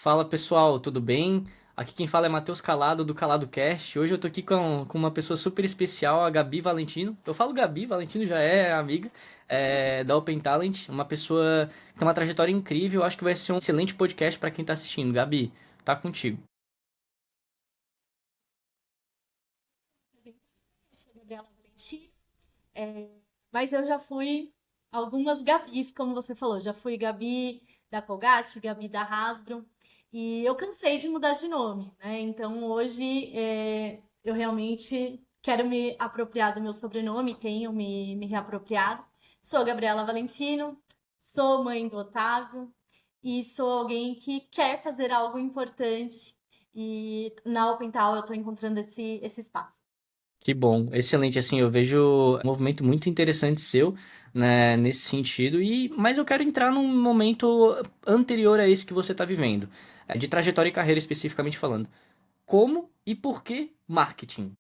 Fala pessoal, tudo bem? Aqui quem fala é Matheus Calado do Calado Cast. Hoje eu tô aqui com uma pessoa super especial, a Gabi Valentino. Eu falo Gabi, Valentino já é amiga da Open Talent, uma pessoa que tem uma trajetória incrível. Acho que vai ser um excelente podcast para quem tá assistindo. Gabi, tá contigo. Gabriela Valentim, mas eu já fui algumas Gabis, como você falou. Já fui Gabi da Colgate, Gabi da Hasbro, e eu cansei de mudar de nome, né? Então hoje eu realmente quero me apropriar do meu sobrenome, tenho me reapropriado. Sou Gabriela Valentino, sou mãe do Otávio e sou alguém que quer fazer algo importante. E na Open Town eu estou encontrando esse espaço. Que bom, excelente. Assim, eu vejo um movimento muito interessante seu, né, nesse sentido. Mas eu quero entrar num momento anterior a esse que você está vivendo, de trajetória e carreira especificamente falando. Como e por que marketing?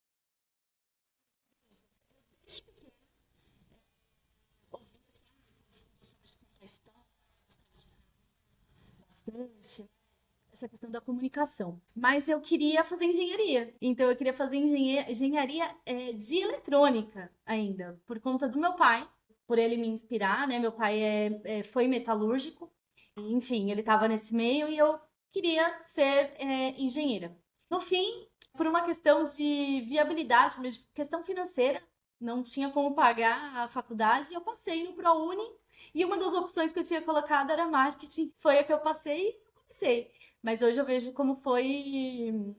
Essa questão da comunicação. Mas eu queria fazer engenharia. Então eu queria fazer engenharia de eletrônica ainda, por conta do meu pai, por ele me inspirar, né? Meu pai foi metalúrgico, enfim, ele estava nesse meio e eu queria ser engenheira. No fim, por uma questão de viabilidade, mas de questão financeira, não tinha como pagar a faculdade, eu passei no ProUni e uma das opções que eu tinha colocado era marketing. Foi a que eu passei e comecei. Mas hoje eu vejo como foi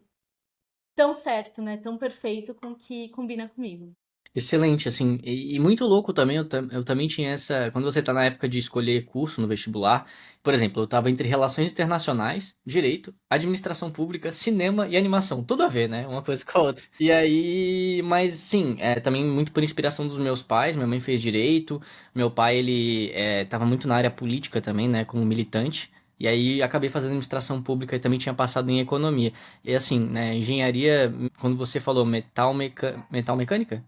tão certo, né? Tão perfeito com que combina comigo. Excelente, assim, e muito louco também, eu também tinha essa, quando você tá na época de escolher curso no vestibular, por exemplo, eu tava entre relações internacionais, direito, administração pública, cinema e animação, tudo a ver, né, uma coisa com a outra. E aí, mas sim, também muito por inspiração dos meus pais, minha mãe fez direito, meu pai, ele tava muito na área política também, né, como militante, e aí acabei fazendo administração pública e também tinha passado em economia. E assim, né, engenharia, quando você falou metal mecânica?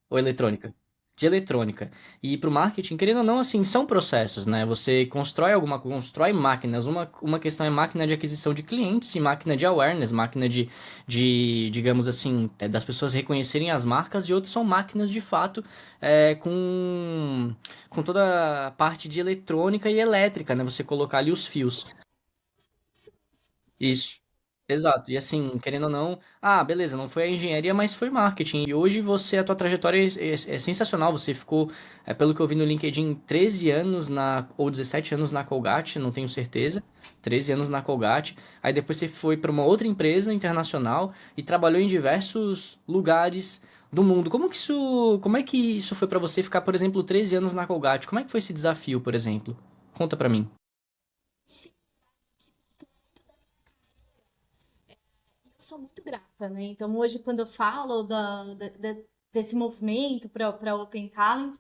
Ou eletrônica? De eletrônica. E para o marketing, querendo ou não, assim, são processos, né? Você constrói máquinas. Uma questão é máquina de aquisição de clientes e máquina de awareness, máquina digamos assim, das pessoas reconhecerem as marcas, e outras são máquinas de fato com toda a parte de eletrônica e elétrica, né? Você colocar ali os fios. Isso. Exato. E assim, querendo ou não, beleza, não foi a engenharia, mas foi marketing. E hoje a tua trajetória é sensacional. Você ficou, pelo que eu vi no LinkedIn, 13 anos ou 17 anos na Colgate, não tenho certeza. 13 anos na Colgate. Aí depois você foi para uma outra empresa internacional e trabalhou em diversos lugares do mundo. Como é que isso foi para você ficar, por exemplo, 13 anos na Colgate? Como é que foi esse desafio, por exemplo? Conta pra mim. Eu sou muito grata, né? Então, hoje, quando eu falo desse movimento para Open Talent,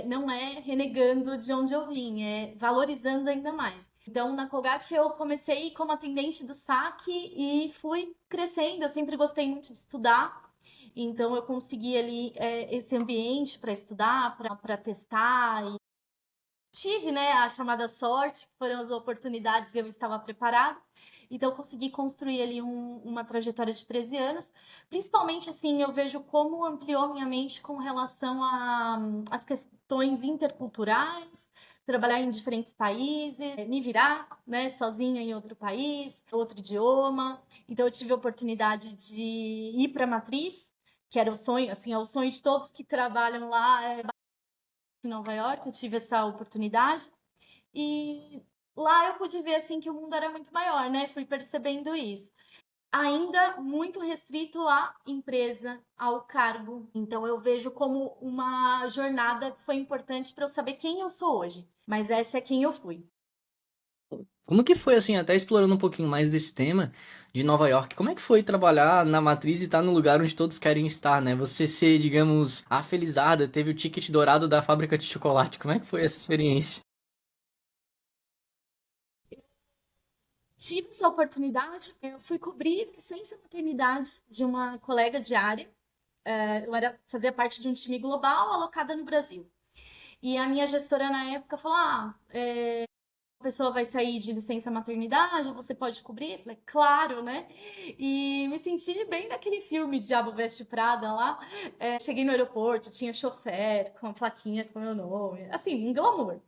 não é renegando de onde eu vim, é valorizando ainda mais. Então, na Colgate, eu comecei como atendente do saque e fui crescendo. Eu sempre gostei muito de estudar, então, eu consegui ali esse ambiente para estudar, para testar. Tive, né, a chamada sorte, que foram as oportunidades e eu estava preparada. Então, eu consegui construir ali uma trajetória de 13 anos. Principalmente, assim, eu vejo como ampliou minha mente com relação às questões interculturais, trabalhar em diferentes países, me virar, né, sozinha em outro país, outro idioma. Então, eu tive a oportunidade de ir para a Matriz, que era o sonho, assim, é o sonho de todos que trabalham lá, em Nova York, eu tive essa oportunidade e lá eu pude ver assim que o mundo era muito maior, né? Fui percebendo isso. Ainda muito restrito à empresa, ao cargo. Então eu vejo como uma jornada que foi importante para eu saber quem eu sou hoje. Mas essa é quem eu fui. Como que foi, assim, até explorando um pouquinho mais desse tema de Nova York, como é que foi trabalhar na Matriz e estar no lugar onde todos querem estar, né? Você ser, digamos, a felizada, teve o ticket dourado da fábrica de chocolate. Como é que foi essa experiência? Tive essa oportunidade, eu fui cobrir licença maternidade de uma colega de área. Fazia parte de um time global alocada no Brasil. E a minha gestora na época falou: pessoa vai sair de licença maternidade, você pode cobrir? Eu falei, claro, né? E me senti bem naquele filme Diabo Veste Prada lá. Cheguei no aeroporto, tinha chofer com a plaquinha com meu nome. Assim, um glamour.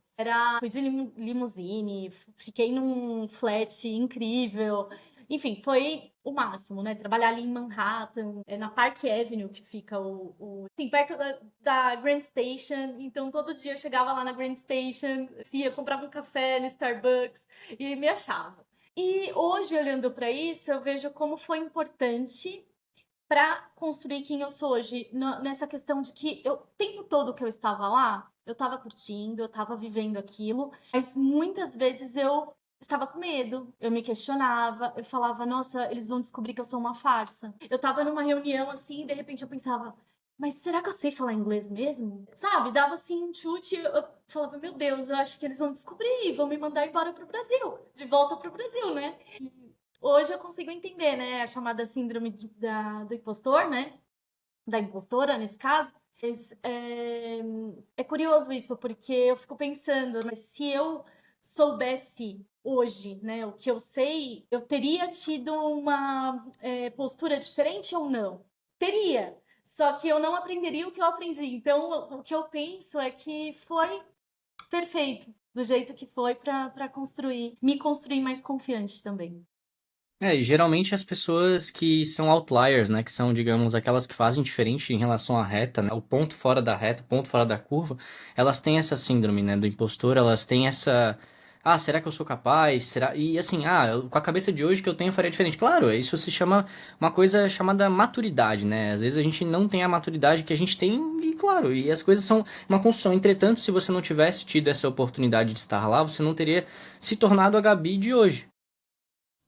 Fui de limusine, fiquei num flat incrível. Enfim, foi o máximo, né? Trabalhar ali em Manhattan, na Park Avenue, que fica assim, perto da Grand Station. Então, todo dia eu chegava lá na Grand Station, assim, eu comprava um café no Starbucks e me achava. E hoje, olhando para isso, eu vejo como foi importante para construir quem eu sou hoje, nessa questão de que o tempo todo que eu estava lá, eu estava curtindo, eu estava vivendo aquilo, mas muitas vezes eu estava com medo, eu me questionava, eu falava, nossa, eles vão descobrir que eu sou uma farsa. Eu estava numa reunião assim e de repente eu pensava, mas será que eu sei falar inglês mesmo? Sabe, dava assim um chute, eu falava, meu Deus, eu acho que eles vão descobrir e vão me mandar embora pro Brasil, de volta pro Brasil, né? Hoje eu consigo entender, né, a chamada síndrome do impostor, né, da impostora nesse caso. Mas, é curioso isso, porque eu fico pensando, né, se eu soubesse hoje, né, o que eu sei, eu teria tido uma postura diferente ou não? Teria, só que eu não aprenderia o que eu aprendi. Então, o que eu penso é que foi perfeito, do jeito que foi para construir, me construir mais confiante também. E geralmente as pessoas que são outliers, né, que são, digamos, aquelas que fazem diferente em relação à reta, né, o ponto fora da reta, o ponto fora da curva, elas têm essa síndrome, né, do impostor, elas têm essa, será que eu sou capaz? Será? E assim, com a cabeça de hoje que eu tenho eu faria diferente. Claro, isso se chama uma coisa chamada maturidade, né? Às vezes a gente não tem a maturidade que a gente tem e claro, e as coisas são uma construção. Entretanto, se você não tivesse tido essa oportunidade de estar lá, você não teria se tornado a Gabi de hoje,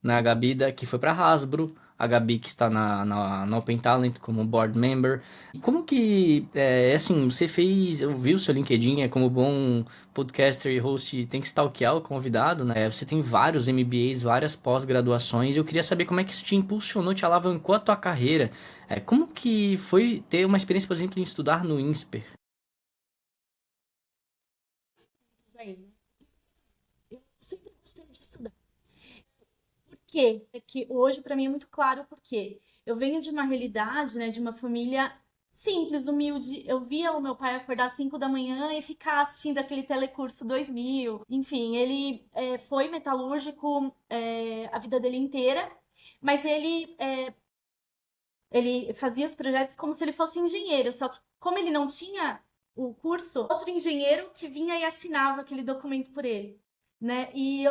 né? A Gabi que foi para Hasbro, a Gabi que está na Open Talent como board member. E como que, assim, você fez, eu vi o seu LinkedIn, como bom podcaster e host, tem que stalkear o convidado, né? Você tem vários MBAs, várias pós-graduações, e eu queria saber como é que isso te impulsionou, te alavancou a tua carreira. Como que foi ter uma experiência, por exemplo, em estudar no INSPER? Eu sempre gostei de estudar. Por quê? É que hoje para mim é muito claro por quê. Eu venho de uma realidade, né, de uma família simples, humilde. Eu via o meu pai acordar às 5 da manhã e ficar assistindo aquele Telecurso 2000. Enfim, ele foi metalúrgico a vida dele inteira, mas ele fazia os projetos como se ele fosse engenheiro, só que como ele não tinha o curso, outro engenheiro que vinha e assinava aquele documento por ele, né? E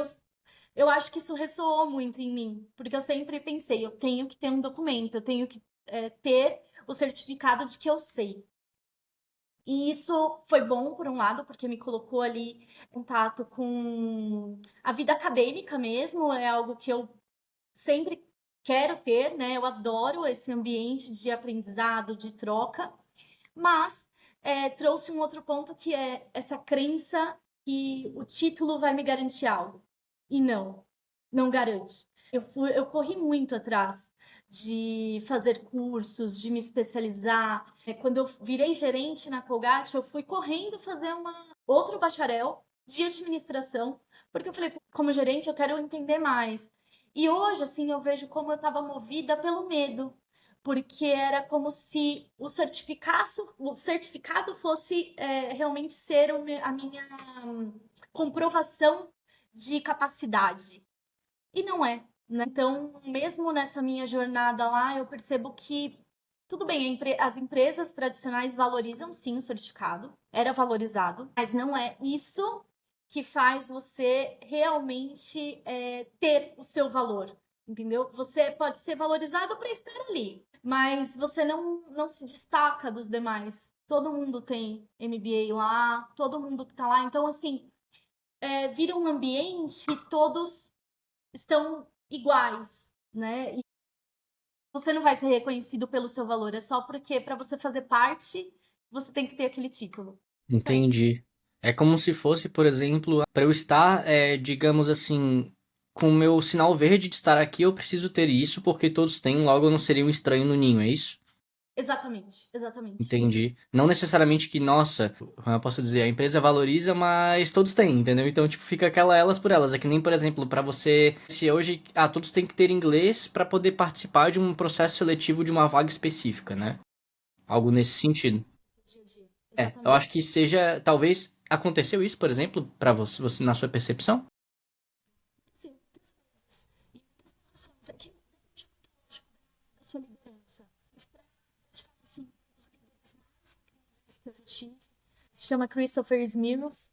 eu acho que isso ressoou muito em mim, porque eu sempre pensei, eu tenho que ter um documento, eu tenho que ter o certificado de que eu sei. E isso foi bom, por um lado, porque me colocou ali em contato com a vida acadêmica mesmo, é algo que eu sempre quero ter, né? Eu adoro esse ambiente de aprendizado, de troca, mas trouxe um outro ponto que é essa crença que o título vai me garantir algo. E não, não garante. Eu corri muito atrás de fazer cursos, de me especializar. Quando eu virei gerente na Colgate, eu fui correndo fazer outro bacharel de administração, porque eu falei, como gerente, eu quero entender mais. E hoje, assim, eu vejo como eu estava movida pelo medo, porque era como se o certificado fosse realmente ser a minha comprovação de capacidade. E não é, né? Então, mesmo nessa minha jornada lá, eu percebo que tudo bem, as empresas tradicionais valorizam sim o certificado, era valorizado, mas não é isso que faz você realmente ter o seu valor, entendeu? Você pode ser valorizado para estar ali, mas você não se destaca dos demais. Todo mundo tem MBA lá, todo mundo que tá lá. Então, assim, vira um ambiente que todos estão iguais, né? E você não vai ser reconhecido pelo seu valor, é só porque para você fazer parte, você tem que ter aquele título. Só isso. Entendi. É como se fosse, por exemplo, para eu estar, digamos assim, com o meu sinal verde de estar aqui, eu preciso ter isso, porque todos têm, logo eu não seria um estranho no ninho, é isso? Exatamente, exatamente. Entendi. Não necessariamente que, nossa, como eu posso dizer, a empresa valoriza, mas todos têm, entendeu? Então, tipo, fica aquela elas por elas. É que nem, por exemplo, pra você, se hoje, todos têm que ter inglês pra poder participar de um processo seletivo de uma vaga específica, né? Algo nesse sentido. Dia a dia. Eu acho Exatamente. que seja, talvez, aconteceu isso, por exemplo, pra você na sua percepção? Sim, e muitas pessoas aqui na sua liderança. Sim, chama Christopher Smirnoff,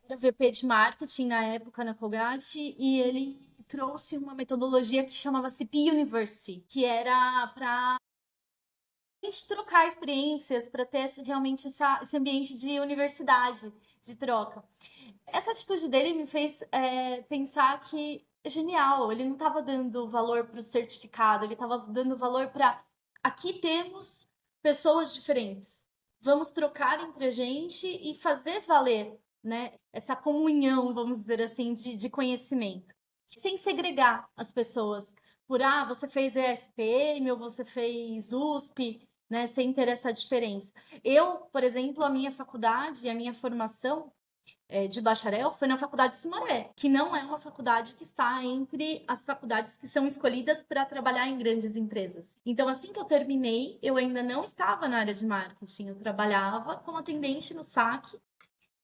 era VP de marketing na época na Colgate, e ele trouxe uma metodologia que chamava-se P-University, que era para a gente trocar experiências, para ter realmente esse ambiente de universidade, de troca. Essa atitude dele me fez pensar que é genial, ele não estava dando valor para o certificado, ele estava dando valor para aqui temos pessoas diferentes. Vamos trocar entre a gente e fazer valer, né, essa comunhão, vamos dizer assim, de conhecimento. Sem segregar as pessoas por, você fez ESPM ou você fez USP, né, sem ter essa diferença. Eu, por exemplo, a minha faculdade, a minha formação, de bacharel foi na Faculdade Sumaré, que não é uma faculdade que está entre as faculdades que são escolhidas para trabalhar em grandes empresas. Então, assim que eu terminei, eu ainda não estava na área de marketing, eu trabalhava como atendente no saque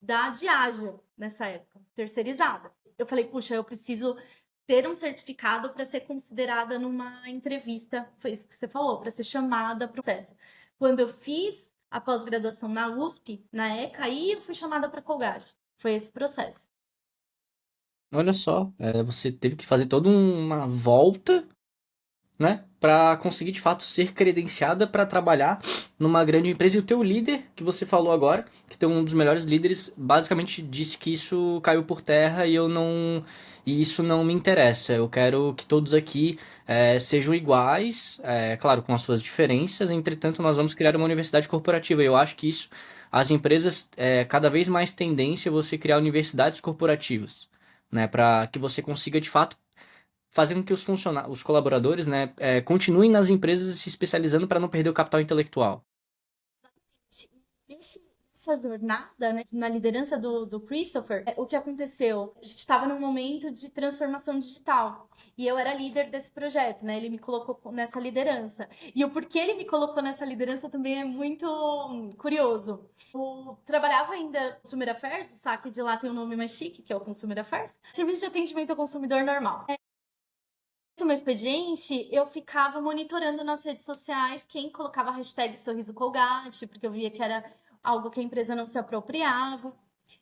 da Diageo nessa época, terceirizada. Eu falei, puxa, eu preciso ter um certificado para ser considerada numa entrevista, foi isso que você falou, para ser chamada para o processo. Quando eu fiz a pós-graduação na USP, na ECA, aí eu fui chamada para Colgate. Foi esse processo. Olha só, você teve que fazer toda uma volta, né, para conseguir de fato ser credenciada para trabalhar numa grande empresa. E o teu líder, que você falou agora, que tem um dos melhores líderes, basicamente disse que isso caiu por terra e isso não me interessa. Eu quero que todos aqui sejam iguais, claro, com as suas diferenças. Entretanto, nós vamos criar uma universidade corporativa. E eu acho que isso, as empresas, cada vez mais tendência você criar universidades corporativas, né, para que você consiga de fato fazer com que os colaboradores, né, continuem nas empresas se especializando para não perder o capital intelectual. Essa jornada, né, na liderança do Christopher, o que aconteceu? A gente estava num momento de transformação digital e eu era líder desse projeto, né? Ele me colocou nessa liderança. E o porquê ele me colocou nessa liderança também é muito curioso. Eu trabalhava ainda no Consumer Affairs, o saque de lá tem um nome mais chique, que é o Consumer Affairs, serviço de atendimento ao consumidor normal. No meu expediente, eu ficava monitorando nas redes sociais quem colocava a hashtag Sorriso Colgate, porque eu via que era algo que a empresa não se apropriava.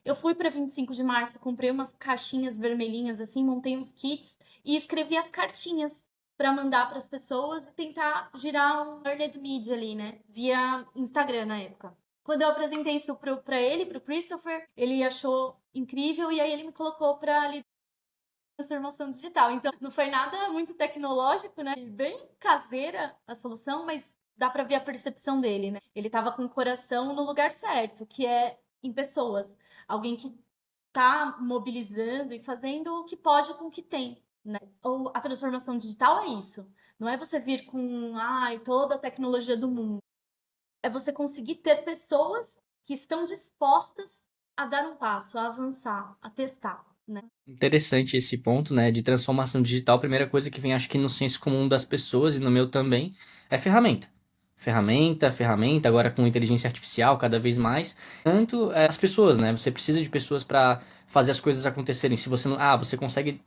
Eu fui para 25 de março, comprei umas caixinhas vermelhinhas assim, montei uns kits e escrevi as cartinhas para mandar para as pessoas e tentar girar um earned media ali, né? Via Instagram na época. Quando eu apresentei isso para ele, para o Christopher, ele achou incrível e aí ele me colocou para transformação digital. Então, não foi nada muito tecnológico, né? Bem caseira a solução, mas dá para ver a percepção dele, né? Ele estava com o coração no lugar certo, que é em pessoas. Alguém que está mobilizando e fazendo o que pode com o que tem, né? Ou a transformação digital é isso. Não é você vir com toda a tecnologia do mundo. É você conseguir ter pessoas que estão dispostas a dar um passo, a avançar, a testar, né? Interessante esse ponto, né, de transformação digital. A primeira coisa que vem, acho que no senso comum das pessoas e no meu também, é ferramenta. Ferramenta, ferramenta, agora com inteligência artificial cada vez mais. Tanto as pessoas, né? Você precisa de pessoas para fazer as coisas acontecerem. Se você não, você consegue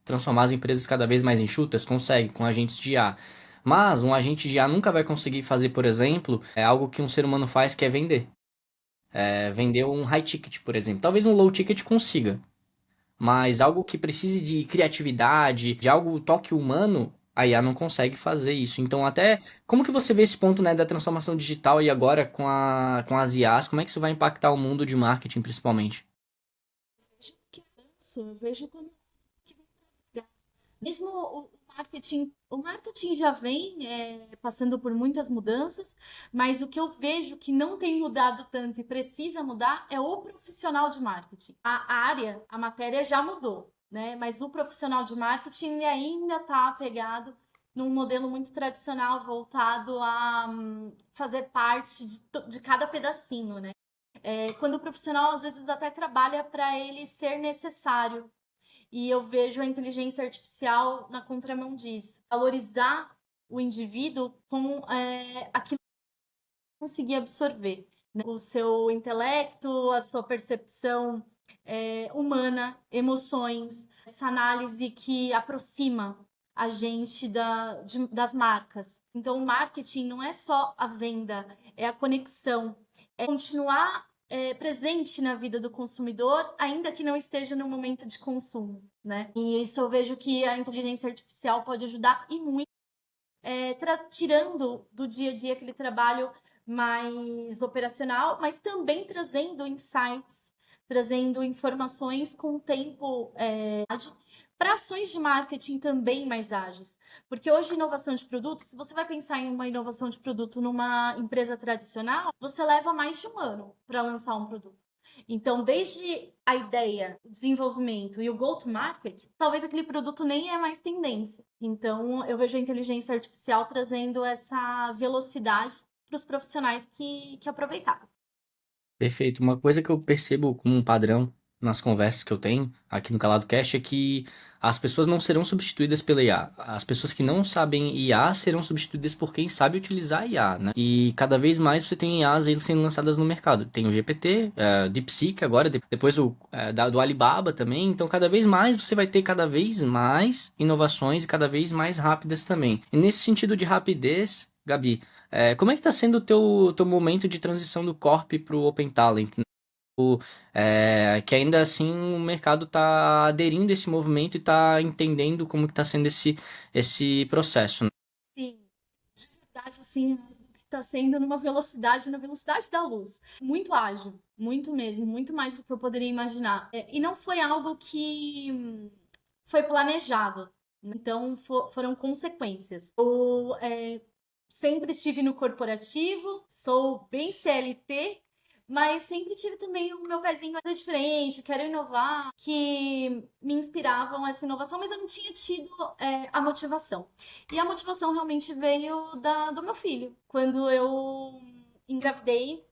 transformar as empresas cada vez mais enxutas? Consegue, com agentes de IA. Mas um agente de IA nunca vai conseguir fazer, por exemplo, algo que um ser humano faz, que é vender. Vender um high ticket, por exemplo. Talvez um low ticket consiga, mas algo que precise de criatividade, de algo toque humano, a IA não consegue fazer isso. Então, até como que você vê esse ponto, né, da transformação digital e agora com as IAs, como é que isso vai impactar o mundo de marketing, principalmente? Eu vejo como mesmo o marketing já vem passando por muitas mudanças, mas o que eu vejo que não tem mudado tanto e precisa mudar é o profissional de marketing. A área, a matéria já mudou, né? Mas o profissional de marketing ele ainda está apegado num modelo muito tradicional, voltado a fazer parte de cada pedacinho, né? Quando o profissional, às vezes, até trabalha para ele ser necessário. E eu vejo a inteligência artificial na contramão disso. Valorizar o indivíduo com aquilo que conseguir absorver, né? O seu intelecto, a sua percepção humana, emoções, essa análise que aproxima a gente das marcas. Então, o marketing não é só a venda, é a conexão, é continuar presente na vida do consumidor, ainda que não esteja no momento de consumo, né? E isso eu vejo que a inteligência artificial pode ajudar e muito, tirando do dia a dia aquele trabalho mais operacional, mas também trazendo insights, trazendo informações com tempo para ações de marketing também mais ágeis. Porque hoje, inovação de produto, se você vai pensar em uma inovação de produto numa empresa tradicional, você leva mais de um ano para lançar um produto. Então, desde a ideia, o desenvolvimento e o go-to-market, talvez aquele produto nem é mais tendência. Então, eu vejo a inteligência artificial trazendo essa velocidade para os profissionais que aproveitaram. Perfeito. Uma coisa que eu percebo como um padrão nas conversas que eu tenho aqui no Calado Cast é que as pessoas não serão substituídas pela IA. As pessoas que não sabem IA serão substituídas por quem sabe utilizar IA, né? E cada vez mais você tem IAs aí sendo lançadas no mercado. Tem o GPT, DeepSeek agora, depois do Alibaba também. Então cada vez mais você vai ter cada vez mais inovações e cada vez mais rápidas também. E nesse sentido de rapidez, Gabi, como é que está sendo o teu momento de transição do Corp para o Open Talent, né? Que ainda assim o mercado está aderindo a esse movimento e está entendendo como que está sendo esse processo, né? Sim, de verdade, assim, está sendo na velocidade da luz. Muito ágil, muito mesmo, muito mais do que eu poderia imaginar. E não foi algo que foi planejado, né? Então foram consequências. Eu sempre estive no corporativo, sou bem CLT, mas sempre tive também o meu pezinho mais diferente, quero inovar, que me inspiravam essa inovação, mas eu não tinha tido a motivação. E a motivação realmente veio do meu filho. Quando eu engravidei,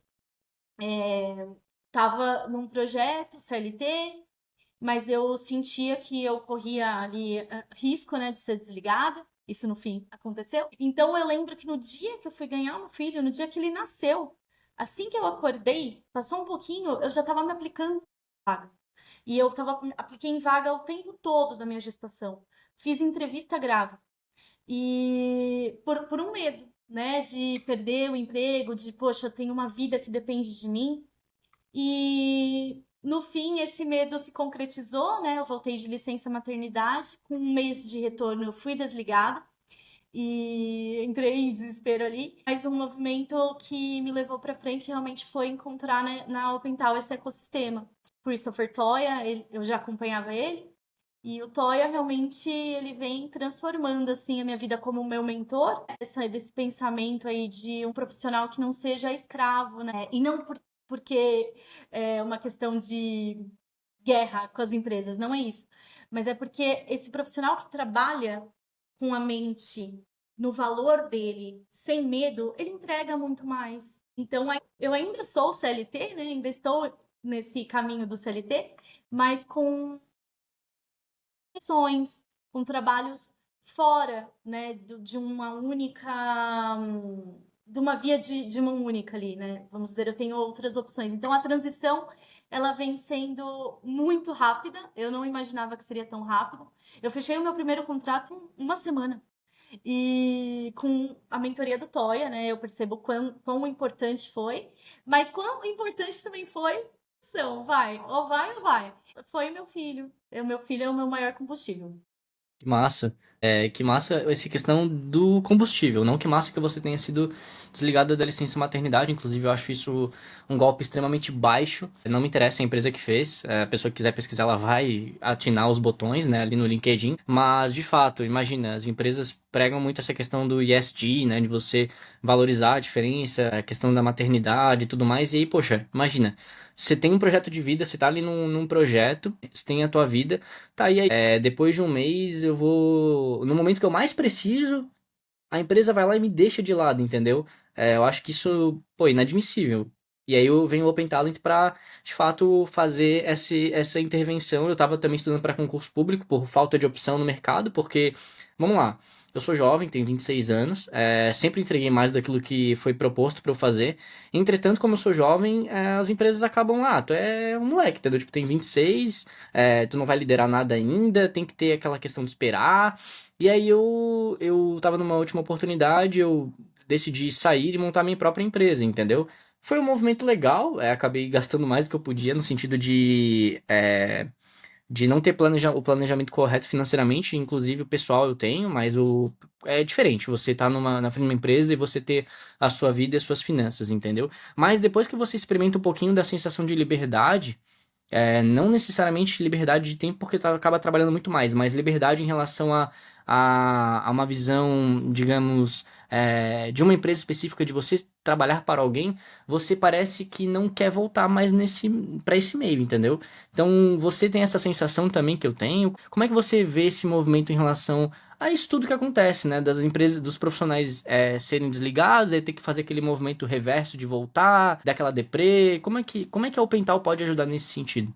estava num projeto CLT, mas eu sentia que eu corria ali risco, né, de ser desligada. Isso no fim aconteceu. Então eu lembro que no dia que eu fui ganhar meu filho, no dia que ele nasceu, assim que eu acordei, passou um pouquinho, eu já estava me aplicando em vaga. E eu apliquei em vaga o tempo todo da minha gestação. Fiz entrevista grávida. E por um medo, né, de perder o emprego, de, poxa, eu tenho uma vida que depende de mim. E no fim, esse medo se concretizou, né? Eu voltei de licença maternidade, com um mês de retorno eu fui desligada e entrei em desespero ali. Mas um movimento que me levou para frente realmente foi encontrar, né, na OpenTal esse ecossistema. Christopher Toya, eu já acompanhava ele, e o Toya realmente ele vem transformando assim a minha vida como meu mentor, desse pensamento aí de um profissional que não seja escravo, né? E não porque é uma questão de guerra com as empresas, não é isso. Mas é porque esse profissional que trabalha com a mente no valor dele, sem medo, ele entrega muito mais. Então, eu ainda sou CLT, né? Ainda estou nesse caminho do CLT, mas com ações, com trabalhos fora, né, de uma única, de uma via de mão única ali, né? Vamos dizer, eu tenho outras opções. Então a transição ela vem sendo muito rápida. Eu não imaginava que seria tão rápido. Eu fechei o meu primeiro contrato em uma semana. E com a mentoria do Toya, né, eu percebo quão importante foi, mas quão importante também foi, vai ou vai. Foi meu filho. O meu filho é o meu maior combustível. Que massa. Que massa essa questão do combustível. Não que massa que você tenha sido desligada da licença maternidade. Inclusive, eu acho isso um golpe extremamente baixo. Não me interessa a empresa que fez. A pessoa que quiser pesquisar, ela vai atinar os botões, né, ali no LinkedIn. Mas, de fato, imagina, as empresas pregam muito essa questão do ESG, né, de você valorizar a diferença, a questão da maternidade e tudo mais. E aí, poxa, imagina, você tem um projeto de vida, você tá ali num projeto, você tem a tua vida. Tá, e aí, depois de um mês eu vou. No momento que eu mais preciso, a empresa vai lá e me deixa de lado, entendeu? Eu acho que isso, pô, inadmissível. E aí eu venho o Open Talent para, de fato, fazer essa intervenção. Eu estava também estudando para concurso público por falta de opção no mercado, porque, vamos lá, eu sou jovem, tenho 26 anos, sempre entreguei mais daquilo que foi proposto para eu fazer. Entretanto, como eu sou jovem, as empresas acabam lá, tu é um moleque, entendeu? Tipo, tem 26, tu não vai liderar nada ainda, tem que ter aquela questão de esperar. E aí eu tava numa última oportunidade, eu decidi sair e montar minha própria empresa, entendeu? Foi um movimento legal, acabei gastando mais do que eu podia, no sentido de não ter o planejamento correto financeiramente, inclusive o pessoal eu tenho, mas é diferente, você tá na frente de uma empresa e você ter a sua vida e as suas finanças, entendeu? Mas depois que você experimenta um pouquinho da sensação de liberdade, não necessariamente liberdade de tempo, porque acaba trabalhando muito mais, mas liberdade em relação a uma visão, digamos, de uma empresa específica, de você trabalhar para alguém, você parece que não quer voltar mais para esse meio, entendeu? Então, você tem essa sensação também que eu tenho. Como é que você vê esse movimento em relação a isso tudo que acontece, né? Das empresas, dos profissionais serem desligados, aí ter que fazer aquele movimento reverso de voltar, daquela deprê. Como é que a OpenTal pode ajudar nesse sentido?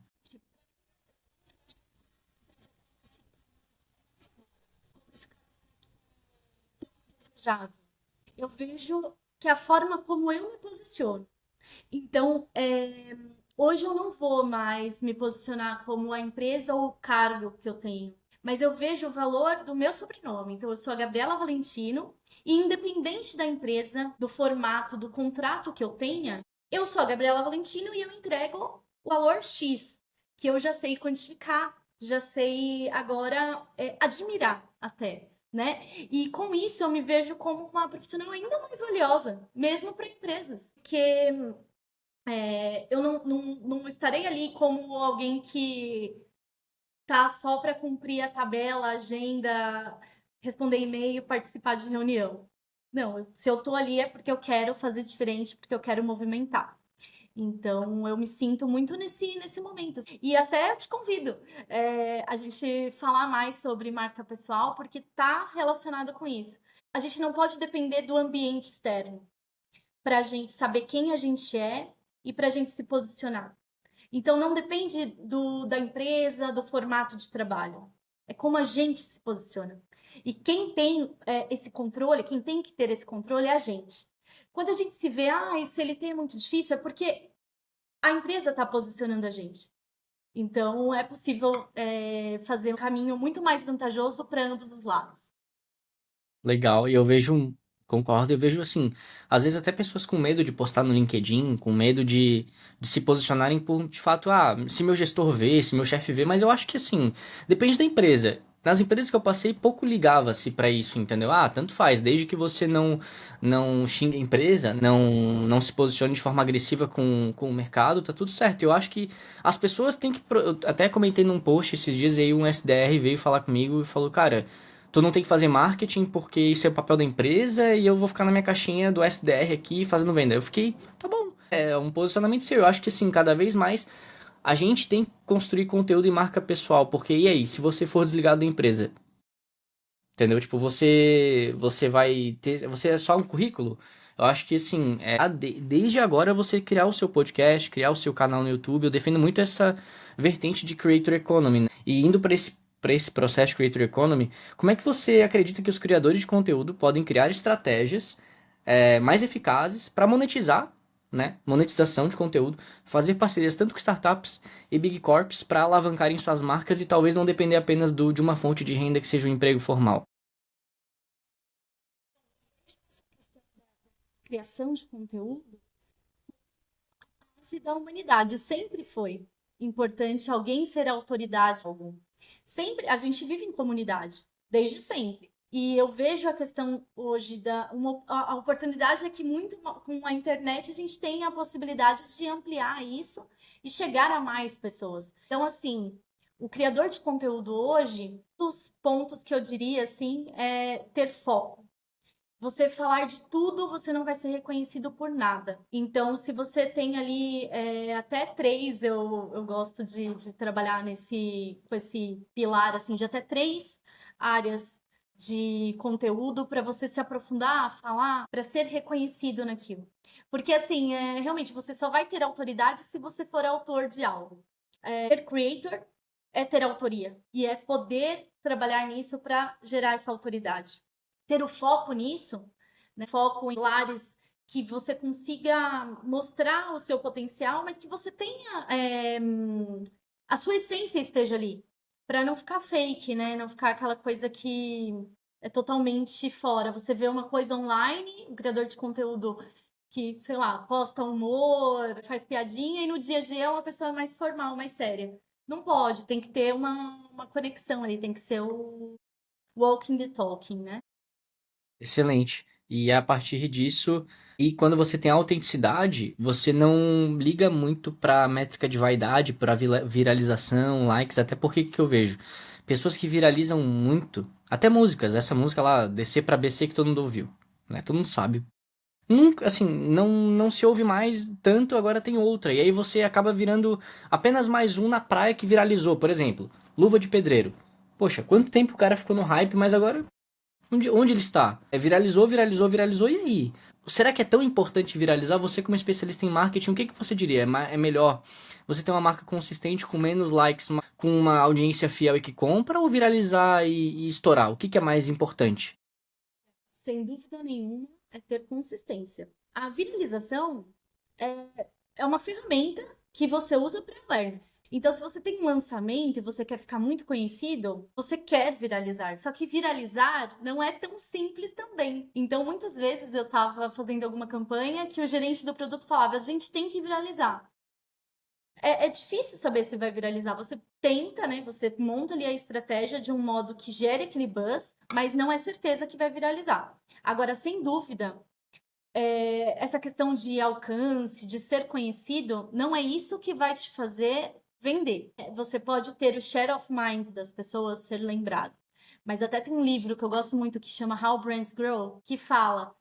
Já. Eu vejo que a forma como eu me posiciono. Então, hoje eu não vou mais me posicionar como a empresa ou o cargo que eu tenho, mas eu vejo o valor do meu sobrenome. Então, eu sou a Gabriela Valentino, e independente da empresa, do formato, do contrato que eu tenha, eu sou a Gabriela Valentino e eu entrego o valor X, que eu já sei quantificar, já sei agora admirar até. Né? E com isso eu me vejo como uma profissional ainda mais valiosa, mesmo para empresas, que eu não estarei ali como alguém que tá só para cumprir a tabela, a agenda, responder e-mail, participar de reunião. Não, se eu tô ali é porque eu quero fazer diferente, porque eu quero movimentar. Então, eu me sinto muito nesse momento. E até te convido a gente falar mais sobre marca pessoal, porque está relacionado com isso. A gente não pode depender do ambiente externo para a gente saber quem a gente é e para a gente se posicionar. Então, não depende da empresa, do formato de trabalho. É como a gente se posiciona. E quem tem esse controle, quem tem que ter esse controle é a gente. Quando a gente se vê, esse LT é muito difícil, é porque a empresa está posicionando a gente. Então, é possível fazer um caminho muito mais vantajoso para ambos os lados. Legal, e eu vejo, concordo, eu vejo assim, às vezes até pessoas com medo de postar no LinkedIn, com medo de se posicionarem por, de fato, se meu gestor vê, se meu chefe vê, mas eu acho que assim, depende da empresa. Nas empresas que eu passei, pouco ligava-se pra isso, entendeu? Tanto faz, desde que você não xingue a empresa, não se posicione de forma agressiva com o mercado, tá tudo certo. Eu acho que as pessoas têm que. Eu até comentei num post esses dias aí, um SDR veio falar comigo e falou, cara. Tu não tem que fazer marketing porque isso é o papel da empresa e eu vou ficar na minha caixinha do SDR aqui fazendo venda. Eu fiquei, tá bom. É um posicionamento seu. Eu acho que assim, cada vez mais a gente tem que construir conteúdo e marca pessoal. Porque e aí, se você for desligado da empresa, entendeu? Tipo, você vai ter. Você é só um currículo? Eu acho que assim, desde agora você criar o seu podcast, criar o seu canal no YouTube. Eu defendo muito essa vertente de Creator Economy, né? E indo para esse processo de Creator Economy, como é que você acredita que os criadores de conteúdo podem criar estratégias mais eficazes para monetizar, né? Monetização de conteúdo, fazer parcerias tanto com startups e big corps para alavancarem suas marcas e talvez não depender apenas de uma fonte de renda que seja um emprego formal. Criação de conteúdo da humanidade sempre foi importante alguém ser autoridade. Sempre, a gente vive em comunidade, desde sempre. E eu vejo a questão hoje a oportunidade é que muito com a internet a gente tem a possibilidade de ampliar isso e chegar a mais pessoas. Então, assim, o criador de conteúdo hoje, dos pontos que eu diria assim, é ter foco. Você falar de tudo, você não vai ser reconhecido por nada. Então, se você tem ali até três, eu gosto de trabalhar com esse pilar, assim, de até três áreas de conteúdo para você se aprofundar, falar, para ser reconhecido naquilo. Porque, assim, realmente, você só vai ter autoridade se você for autor de algo. Ser creator é ter autoria e é poder trabalhar nisso para gerar essa autoridade. Ter o foco nisso, né? Foco em pilares que você consiga mostrar o seu potencial, mas que você tenha a sua essência esteja ali, para não ficar fake, né? Não ficar aquela coisa que é totalmente fora. Você vê uma coisa online, um criador de conteúdo que, sei lá, posta humor, faz piadinha, e no dia a dia é uma pessoa mais formal, mais séria. Não pode, tem que ter uma conexão ali, tem que ser o walking the talking, né? Excelente. E é a partir disso, e quando você tem autenticidade, você não liga muito pra métrica de vaidade, pra viralização, likes, até porque que eu vejo pessoas que viralizam muito, até músicas, essa música lá, descer pra BC que todo mundo ouviu, né? Todo mundo sabe. Nunca, assim, não se ouve mais tanto, agora tem outra. E aí você acaba virando apenas mais um na praia que viralizou, por exemplo, Luva de Pedreiro. Poxa, quanto tempo o cara ficou no hype, mas agora onde ele está? Viralizou, viralizou, viralizou, e aí? Será que é tão importante viralizar? Você, como especialista em marketing, o que você diria? É melhor você ter uma marca consistente com menos likes, com uma audiência fiel e que compra, ou viralizar e estourar? O que é mais importante? Sem dúvida nenhuma, é ter consistência. A viralização é uma ferramenta que você usa para awareness. Então, se você tem um lançamento e você quer ficar muito conhecido, você quer viralizar. Só que viralizar não é tão simples também. Então, muitas vezes eu estava fazendo alguma campanha que o gerente do produto falava: a gente tem que viralizar. É difícil saber se vai viralizar. Você tenta, né? Você monta ali a estratégia de um modo que gere aquele buzz, mas não é certeza que vai viralizar. Agora, sem dúvida, essa questão de alcance, de ser conhecido, não é isso que vai te fazer vender. Você pode ter o share of mind das pessoas, ser lembrado. Mas até tem um livro que eu gosto muito que chama How Brands Grow, que fala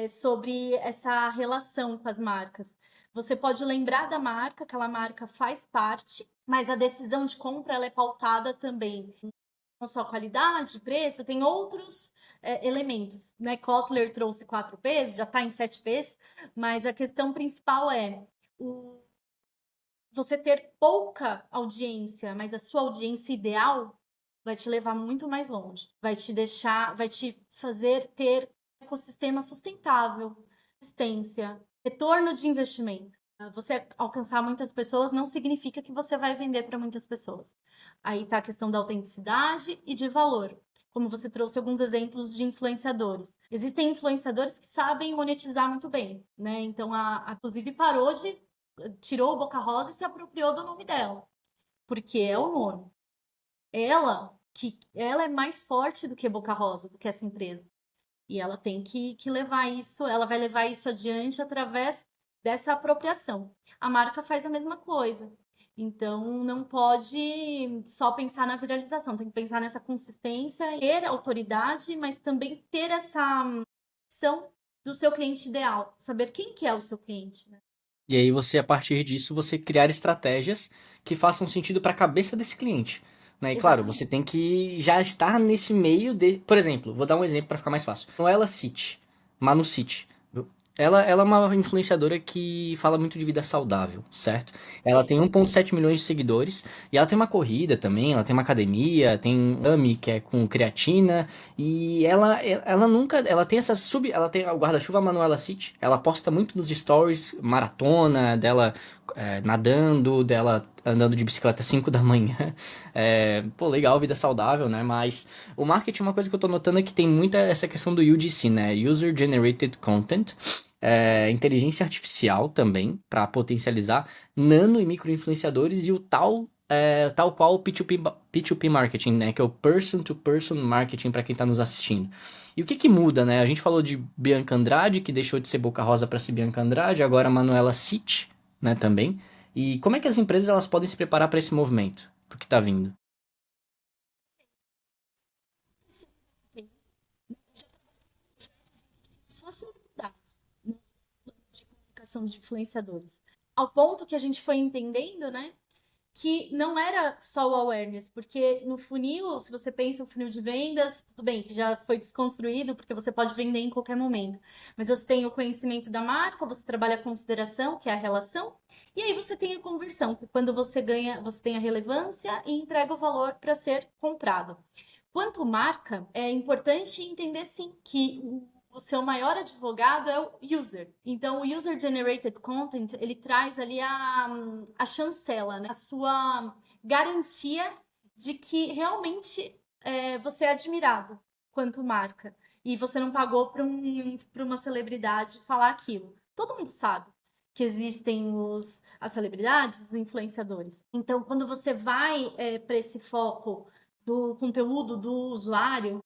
sobre essa relação com as marcas. Você pode lembrar da marca, aquela marca faz parte, mas a decisão de compra ela é pautada também não só qualidade, preço, tem outros elementos, né? Kotler trouxe 4 P's, já está em 7 P's, mas a questão principal é o, você ter pouca audiência, mas a sua audiência ideal vai te levar muito mais longe, vai te deixar, vai te fazer ter um ecossistema sustentável, existência, retorno de investimento. Você alcançar muitas pessoas não significa que você vai vender para muitas pessoas. Aí está a questão da autenticidade e de valor. Como você trouxe alguns exemplos de influenciadores. Existem influenciadores que sabem monetizar muito bem, né? Então, inclusive, parou de tirou o Boca Rosa e se apropriou do nome dela, porque é o nome. Ela é mais forte do que Boca Rosa, do que essa empresa. E ela tem que levar isso, ela vai levar isso adiante através dessa apropriação. A marca faz a mesma coisa. Então, não pode só pensar na viralização, tem que pensar nessa consistência, ter autoridade, mas também ter essa ação do seu cliente ideal, saber quem que é o seu cliente, né? E aí você, a partir disso, você criar estratégias que façam sentido para a cabeça desse cliente. Né? E claro, você Exatamente. tem que já estar nesse meio de. Por exemplo, vou dar um exemplo para ficar mais fácil. Noela City, Manu City. Ela é uma influenciadora que fala muito de vida saudável, certo? Ela tem Sim. 1,7 milhões de seguidores e ela tem uma corrida também, ela tem uma academia, tem um AMI que é com creatina e ela nunca, ela tem o guarda-chuva Manuela City, ela posta muito nos stories maratona dela nadando, dela andando de bicicleta às 5 da manhã. Pô, legal, vida saudável, né? Mas o marketing, uma coisa que eu tô notando é que tem muita essa questão do UGC, né? User Generated Content, inteligência artificial também, para potencializar nano e micro influenciadores e o tal qual o P2P marketing, né? Que é o person to person marketing para quem tá nos assistindo. E o que que muda, né? A gente falou de Bianca Andrade, que deixou de ser Boca Rosa para ser Bianca Andrade, agora a Manuela City, né, também. E como é que as empresas elas podem se preparar para esse movimento? Porque tá vindo. Facilidade de comunicação de influenciadores. Ao ponto que a gente foi entendendo, né, que não era só o awareness, porque no funil, se você pensa no funil de vendas, tudo bem, que já foi desconstruído, porque você pode vender em qualquer momento. Mas você tem o conhecimento da marca, você trabalha a consideração, que é a relação, e aí você tem a conversão, que quando você ganha, você tem a relevância e entrega o valor para ser comprado. Quanto marca, é importante entender sim que o seu maior advogado é o user. Então, o user-generated content, ele traz ali a chancela, né? A sua garantia de que realmente você é admirado quanto marca. E você não pagou para uma celebridade falar aquilo. Todo mundo sabe que existem as celebridades, os influenciadores. Então, quando você vai para esse foco do conteúdo do usuário,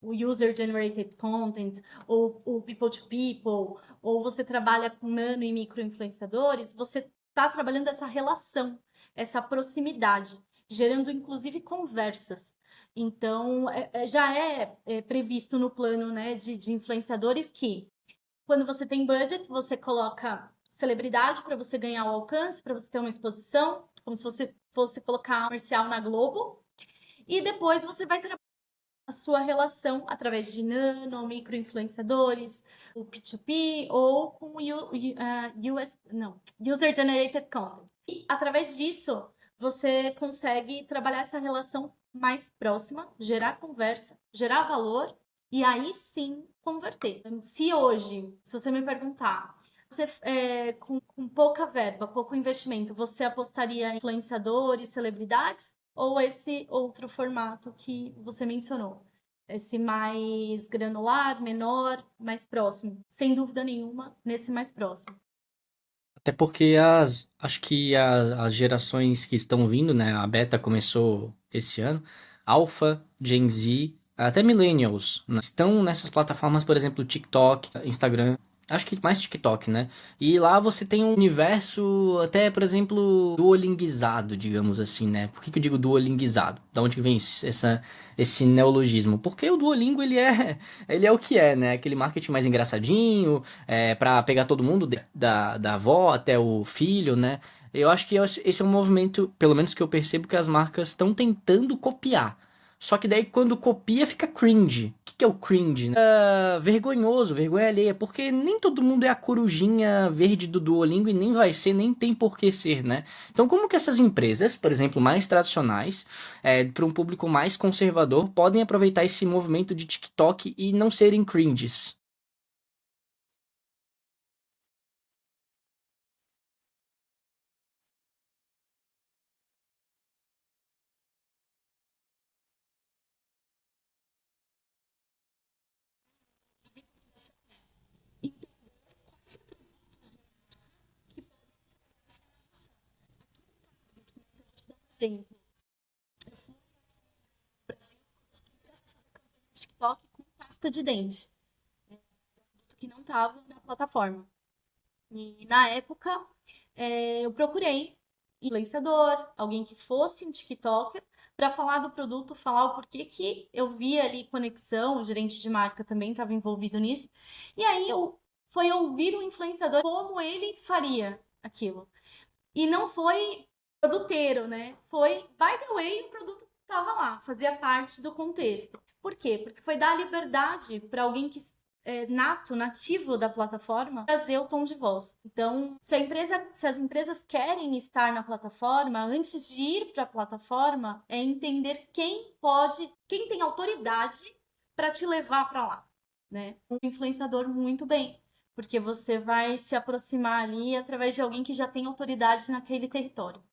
o user-generated content, ou o people to people, ou você trabalha com nano e micro influenciadores, você está trabalhando essa relação, essa proximidade, gerando inclusive conversas. Então, já é previsto no plano, né, de influenciadores que, quando você tem budget, você coloca celebridade para você ganhar o alcance, para você ter uma exposição, como se você fosse colocar um comercial na Globo, e depois você vai trabalhar a sua relação através de nano, micro influenciadores, o P2P ou com o User Generated Content. E através disso, você consegue trabalhar essa relação mais próxima, gerar conversa, gerar valor e aí sim converter. Se hoje, se você me perguntar, você, com pouca verba, pouco investimento, você apostaria em influenciadores, celebridades? Ou esse outro formato que você mencionou? Esse mais granular, menor, mais próximo. Sem dúvida nenhuma, nesse mais próximo. Até porque acho que as gerações que estão vindo, né? A beta começou esse ano, Alpha, Gen Z, até Millennials, né, estão nessas plataformas, por exemplo, TikTok, Instagram. Acho que mais TikTok, né? E lá você tem um universo até, por exemplo, duolinguizado, digamos assim, né? Por que que eu digo duolinguizado? Da onde que vem esse neologismo? Porque o Duolingo, ele é o que é, né? Aquele marketing mais engraçadinho, para pegar todo mundo, da avó até o filho, né? Eu acho que esse é um movimento, pelo menos que eu percebo, que as marcas estão tentando copiar. Só que daí quando copia fica cringe. O que é o cringe, né? Vergonhoso, vergonha alheia, porque nem todo mundo é a corujinha verde do Duolingo e nem vai ser, nem tem por que ser, né? Então como que essas empresas, por exemplo, mais tradicionais, para um público mais conservador, podem aproveitar esse movimento de TikTok e não serem cringes? Tem TikTok com pasta de dente, que não estava na plataforma. E na época, eu procurei influenciador, alguém que fosse um TikToker, para falar do produto, falar o porquê que eu via ali conexão, o gerente de marca também estava envolvido nisso. E aí foi ouvir o influenciador como ele faria aquilo. E não foi produteiro, né? Foi, by the way, o produto estava lá, fazia parte do contexto. Por quê? Porque foi dar liberdade para alguém que nativo da plataforma, trazer o tom de voz. Então, se as empresas querem estar na plataforma, antes de ir para a plataforma, é entender quem tem autoridade para te levar para lá, né? Um influenciador muito bem, porque você vai se aproximar ali através de alguém que já tem autoridade naquele território.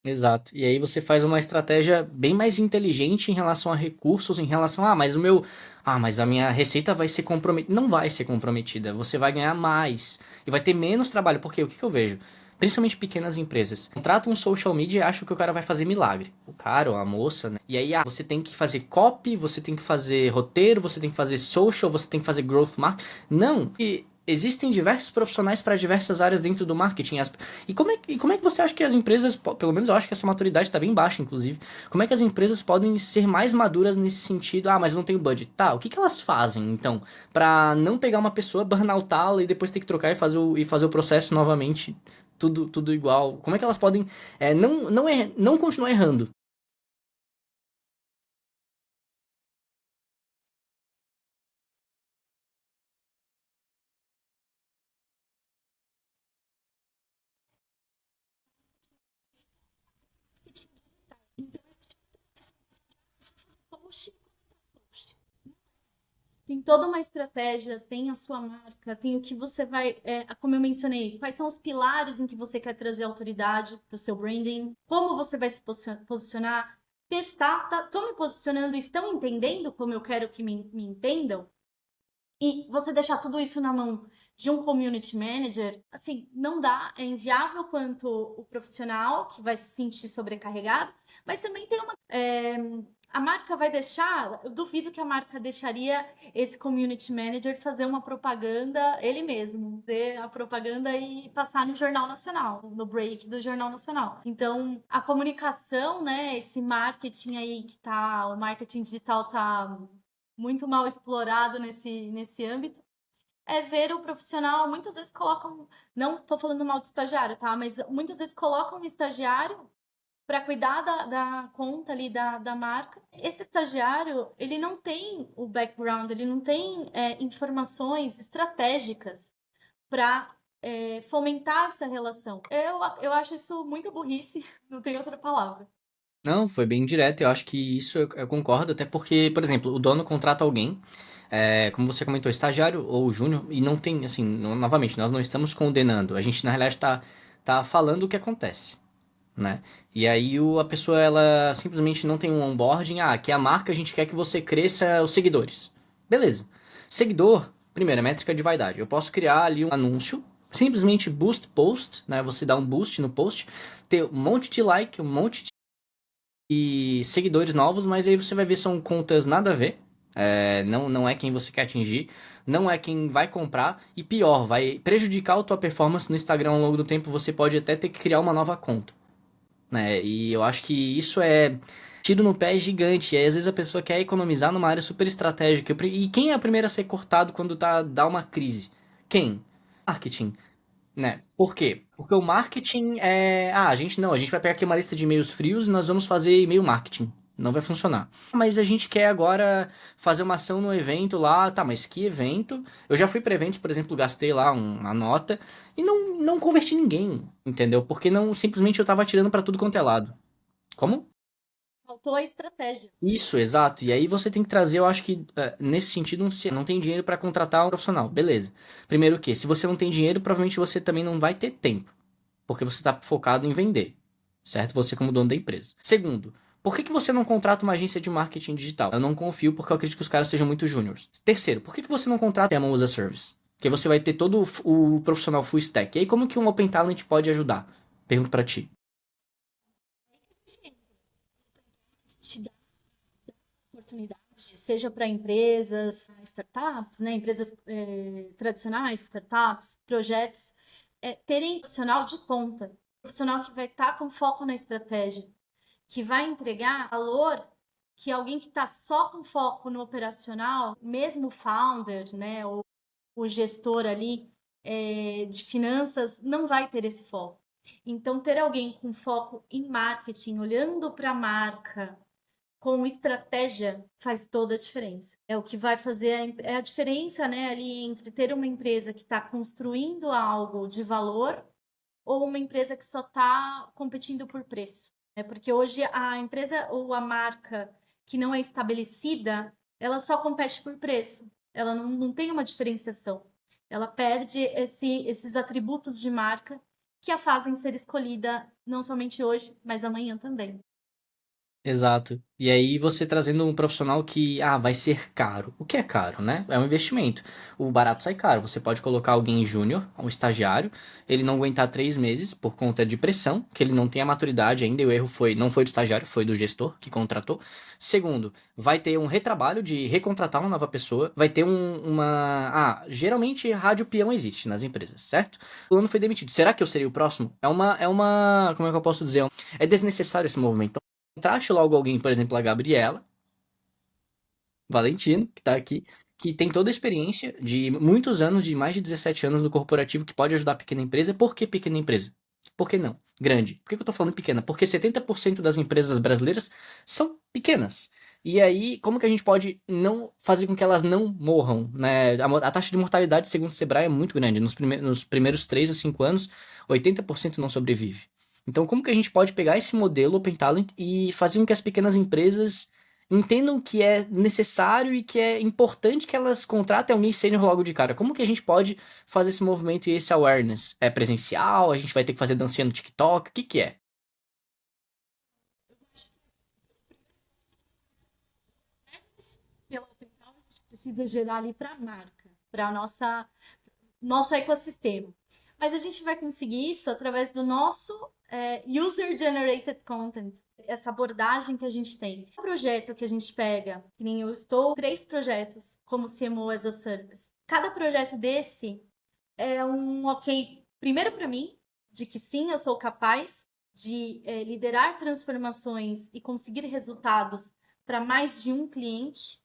Exato. E aí você faz uma estratégia bem mais inteligente em relação a recursos, em relação, mas a minha receita vai ser comprometida. Não vai ser comprometida, você vai ganhar mais e vai ter menos trabalho, porque o que eu vejo? Principalmente pequenas empresas. Contrata um social media e acha que o cara vai fazer milagre. O cara ou a moça, né? E aí, você tem que fazer copy, você tem que fazer roteiro, você tem que fazer social, você tem que fazer growth marketing. Não. E existem diversos profissionais para diversas áreas dentro do marketing. E como é que você acha que as empresas, pelo menos eu acho que essa maturidade está bem baixa, inclusive, como é que as empresas podem ser mais maduras nesse sentido? Ah, mas não tem budget. Tá, o que que elas fazem, então, para não pegar uma pessoa, burnoutá-la e depois ter que trocar e fazer o processo novamente tudo igual? Como é que elas podem não continuar errando? Tem toda uma estratégia, tem a sua marca, tem o que você vai, como eu mencionei, quais são os pilares em que você quer trazer autoridade para o seu branding, como você vai se posicionar, testar, tô me posicionando, estão entendendo como eu quero que me entendam? E você deixar tudo isso na mão de um community manager, assim, não dá, é inviável quanto o profissional que vai se sentir sobrecarregado, mas também tem a marca vai deixar, eu duvido que a marca deixaria esse community manager fazer uma propaganda ele mesmo, fazer a propaganda e passar no Jornal Nacional, no break do Jornal Nacional. Então, a comunicação, né, esse marketing aí que tá, o marketing digital tá muito mal explorado nesse âmbito, é ver o profissional, muitas vezes colocam, não estou falando mal de estagiário, tá? Mas muitas vezes colocam um estagiário para cuidar da conta ali da marca. Esse estagiário, ele não tem o background, ele não tem informações estratégicas para fomentar essa relação. Eu acho isso muito burrice, não tem outra palavra. Não, foi bem direto. Eu acho que isso eu concordo, até porque, por exemplo, o dono contrata alguém, como você comentou, estagiário ou júnior, e não tem, assim, novamente, nós não estamos condenando. A gente, na realidade, tá falando o que acontece, né? E aí a pessoa, ela simplesmente não tem um onboarding. Ah, que é a marca, a gente quer que você cresça os seguidores. Beleza. Seguidor, primeira métrica de vaidade. Eu posso criar ali um anúncio, simplesmente boost post, né? Você dá um boost no post, ter um monte de like, um monte e seguidores novos, mas aí você vai ver são contas nada a ver. Não é quem você quer atingir, não é quem vai comprar, e pior, vai prejudicar a tua performance no Instagram ao longo do tempo, você pode até ter que criar uma nova conta, né? E eu acho que isso é tiro no pé gigante, e aí, às vezes a pessoa quer economizar numa área super estratégica, e quem é a primeira a ser cortado quando dá uma crise? Quem? Marketing, né? Por quê? Porque o marketing é. Ah, a gente vai pegar aqui uma lista de e-mails frios e nós vamos fazer e-mail marketing. Não vai funcionar. Mas a gente quer agora fazer uma ação no evento lá, tá, mas que evento? Eu já fui para eventos, por exemplo, gastei lá uma nota e não converti ninguém, entendeu? Porque não simplesmente eu tava atirando para tudo quanto é lado. Como? Faltou a estratégia. Isso, exato. E aí você tem que trazer, eu acho que nesse sentido, se não tem dinheiro para contratar um profissional, beleza. Primeiro que, se você não tem dinheiro, provavelmente você também não vai ter tempo, porque você está focado em vender, certo? Você como dono da empresa. Segundo, por que você não contrata uma agência de marketing digital? Eu não confio porque eu acredito que os caras sejam muito júniores. Terceiro, por que você não contrata a Amazon as a Service? Porque você vai ter todo o profissional full stack. E aí como que um Open Talent pode ajudar? Pergunto para ti. Oportunidade, seja para empresas, startups, né, empresas tradicionais, startups, projetos, terem um profissional de ponta, um profissional que vai estar com foco na estratégia, que vai entregar valor que alguém que está só com foco no operacional, mesmo o founder, né, ou o gestor ali de finanças, não vai ter esse foco. Então, ter alguém com foco em marketing, olhando para a marca, com estratégia faz toda a diferença. É o que vai fazer a diferença, né, ali entre ter uma empresa que está construindo algo de valor ou uma empresa que só está competindo por preço. É porque hoje a empresa ou a marca que não é estabelecida, ela só compete por preço. Ela não tem uma diferenciação. Ela perde esses atributos de marca que a fazem ser escolhida não somente hoje, mas amanhã também. Exato. E aí você trazendo um profissional que, vai ser caro. O que é caro, né? É um investimento. O barato sai caro. Você pode colocar alguém júnior, um estagiário, ele não aguentar 3 meses por conta de pressão, que ele não tem a maturidade ainda, e o erro não foi do estagiário, foi do gestor que contratou. Segundo, vai ter um retrabalho de recontratar uma nova pessoa, vai ter geralmente rádio peão existe nas empresas, certo? O ano foi demitido. Será que eu serei o próximo? Como é que eu posso dizer? É desnecessário esse movimento. Contrate logo alguém, por exemplo, a Gabriela Valentino, que tá aqui, que tem toda a experiência de muitos anos, de mais de 17 anos no corporativo, que pode ajudar a pequena empresa. Por que pequena empresa? Por que não? Grande. Por que eu tô falando pequena? Porque 70% das empresas brasileiras são pequenas. E aí, como que a gente pode não fazer com que elas não morram, né? A taxa de mortalidade, segundo o Sebrae, é muito grande. Nos primeiros 3 a 5 anos, 80% não sobrevive. Então, como que a gente pode pegar esse modelo Open Talent e fazer com que as pequenas empresas entendam que é necessário e que é importante que elas contratem alguém sênior logo de cara? Como que a gente pode fazer esse movimento e esse awareness? É presencial? A gente vai ter que fazer dancinha no TikTok? O que que é? Pela Opental, a gente precisa gerar ali para a marca, para nosso ecossistema. Mas a gente vai conseguir isso através do nosso user-generated content, essa abordagem que a gente tem. O projeto que a gente pega, que nem eu estou, 3 projetos como CMO as a Service. Cada projeto desse é um ok, primeiro para mim, de que sim, eu sou capaz de liderar transformações e conseguir resultados para mais de um cliente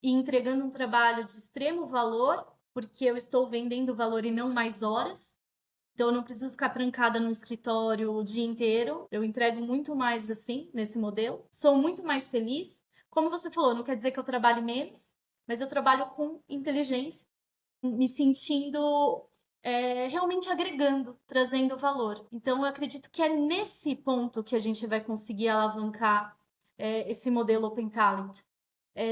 e entregando um trabalho de extremo valor, porque eu estou vendendo valor e não mais horas. Então, eu não preciso ficar trancada no escritório o dia inteiro. Eu entrego muito mais assim, nesse modelo. Sou muito mais feliz. Como você falou, não quer dizer que eu trabalhe menos, mas eu trabalho com inteligência, me sentindo realmente agregando, trazendo valor. Então, eu acredito que é nesse ponto que a gente vai conseguir alavancar esse modelo Open Talent.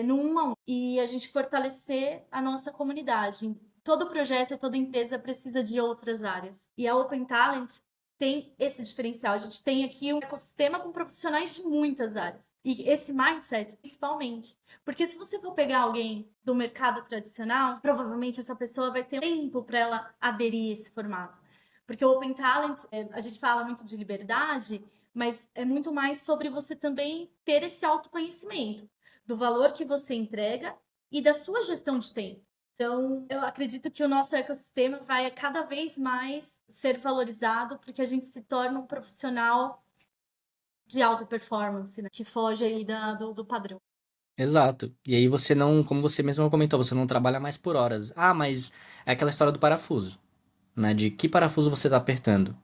No 1 a 1 e a gente fortalecer a nossa comunidade. Todo projeto, toda empresa precisa de outras áreas. E a Open Talent tem esse diferencial. A gente tem aqui um ecossistema com profissionais de muitas áreas. E esse mindset, principalmente. Porque se você for pegar alguém do mercado tradicional, provavelmente essa pessoa vai ter tempo para ela aderir a esse formato. Porque o Open Talent, a gente fala muito de liberdade, mas é muito mais sobre você também ter esse autoconhecimento do valor que você entrega e da sua gestão de tempo. Então, eu acredito que o nosso ecossistema vai cada vez mais ser valorizado porque a gente se torna um profissional de alta performance, né? Que foge aí do padrão. Exato. E aí você não, como você mesmo comentou, você não trabalha mais por horas. Ah, mas é aquela história do parafuso, né? De que parafuso você está apertando.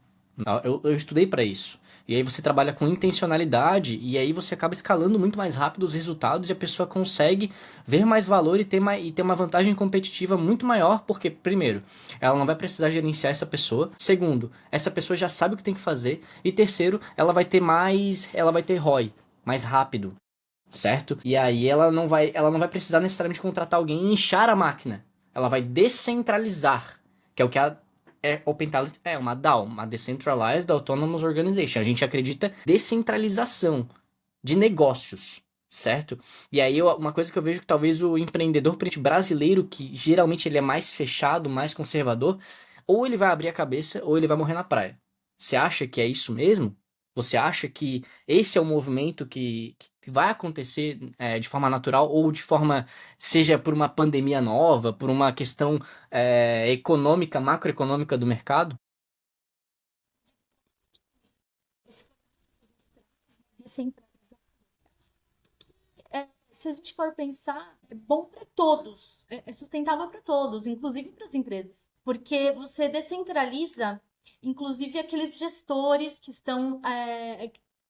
Eu estudei para isso. E aí você trabalha com intencionalidade e aí você acaba escalando muito mais rápido os resultados e a pessoa consegue ver mais valor e ter uma vantagem competitiva muito maior, porque, primeiro, ela não vai precisar gerenciar essa pessoa. Segundo, essa pessoa já sabe o que tem que fazer. E terceiro, ela vai ter ROI mais rápido, certo? E aí ela não vai precisar necessariamente contratar alguém e inchar a máquina. Ela vai descentralizar, que é o que a Open Talent é uma DAO, uma Decentralized Autonomous Organization. A gente acredita descentralização de negócios, certo? E aí uma coisa que eu vejo que talvez o empreendedor brasileiro, que geralmente ele é mais fechado, mais conservador, ou ele vai abrir a cabeça ou ele vai morrer na praia. Você acha que é isso mesmo? Você acha que esse é o movimento que vai acontecer de forma natural ou de forma, seja por uma pandemia nova, por uma questão econômica, macroeconômica do mercado? Assim, se a gente for pensar, é bom para todos, é sustentável para todos, inclusive para as empresas, porque você descentraliza, inclusive aqueles gestores que estão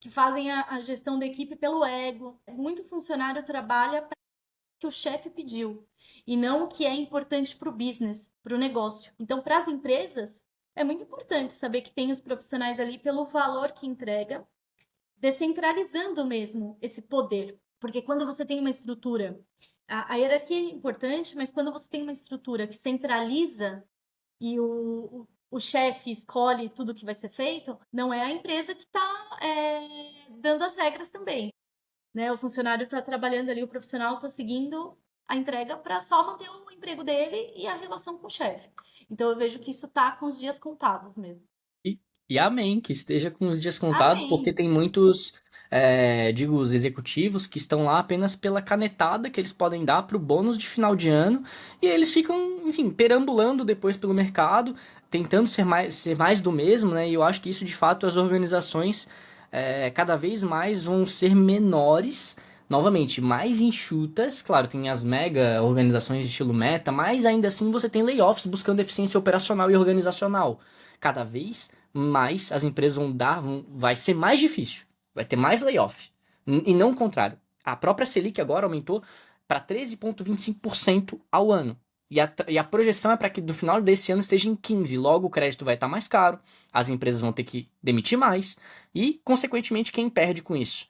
que fazem a gestão da equipe pelo ego. Muito funcionário trabalha para o que o chefe pediu e não o que é importante para o business, para o negócio. Então, para as empresas, é muito importante saber que tem os profissionais ali pelo valor que entrega, descentralizando mesmo esse poder. Porque quando você tem uma estrutura, a hierarquia é importante, mas quando você tem uma estrutura que centraliza e o chefe escolhe tudo que vai ser feito, não é a empresa que está dando as regras também. Né? O funcionário está trabalhando ali, o profissional está seguindo a entrega para só manter o emprego dele e a relação com o chefe. Então eu vejo que isso está com os dias contados mesmo. E amém, que esteja com os dias contados, porque Amém. tem muitos, digo, os executivos que estão lá apenas pela canetada que eles podem dar para o bônus de final de ano, e eles ficam, enfim, perambulando depois pelo mercado, tentando ser mais do mesmo, né? E eu acho que isso, de fato, as organizações cada vez mais vão ser menores, novamente, mais enxutas. Claro, tem as mega organizações de estilo Meta, mas ainda assim você tem layoffs buscando eficiência operacional e organizacional cada vez mais as empresas vai ser mais difícil, vai ter mais layoff. E não o contrário. A própria Selic agora aumentou para 13,25% ao ano. E a projeção é para que no final desse ano esteja em 15%. Logo, o crédito vai estar mais caro, as empresas vão ter que demitir mais e, consequentemente, quem perde com isso?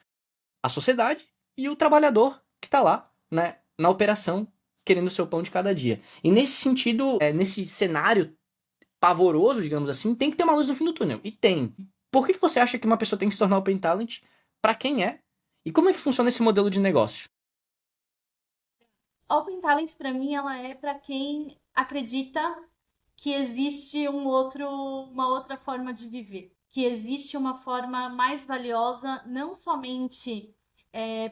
A sociedade e o trabalhador que está lá, né, na operação, querendo o seu pão de cada dia. E nesse sentido, nesse cenário pavoroso, digamos assim, tem que ter uma luz no fim do túnel. E tem. Por que você acha que uma pessoa tem que se tornar Open Talent? Para quem é? E como é que funciona esse modelo de negócio? Open Talent, para mim, ela é para quem acredita que existe uma outra forma de viver, que existe uma forma mais valiosa, não somente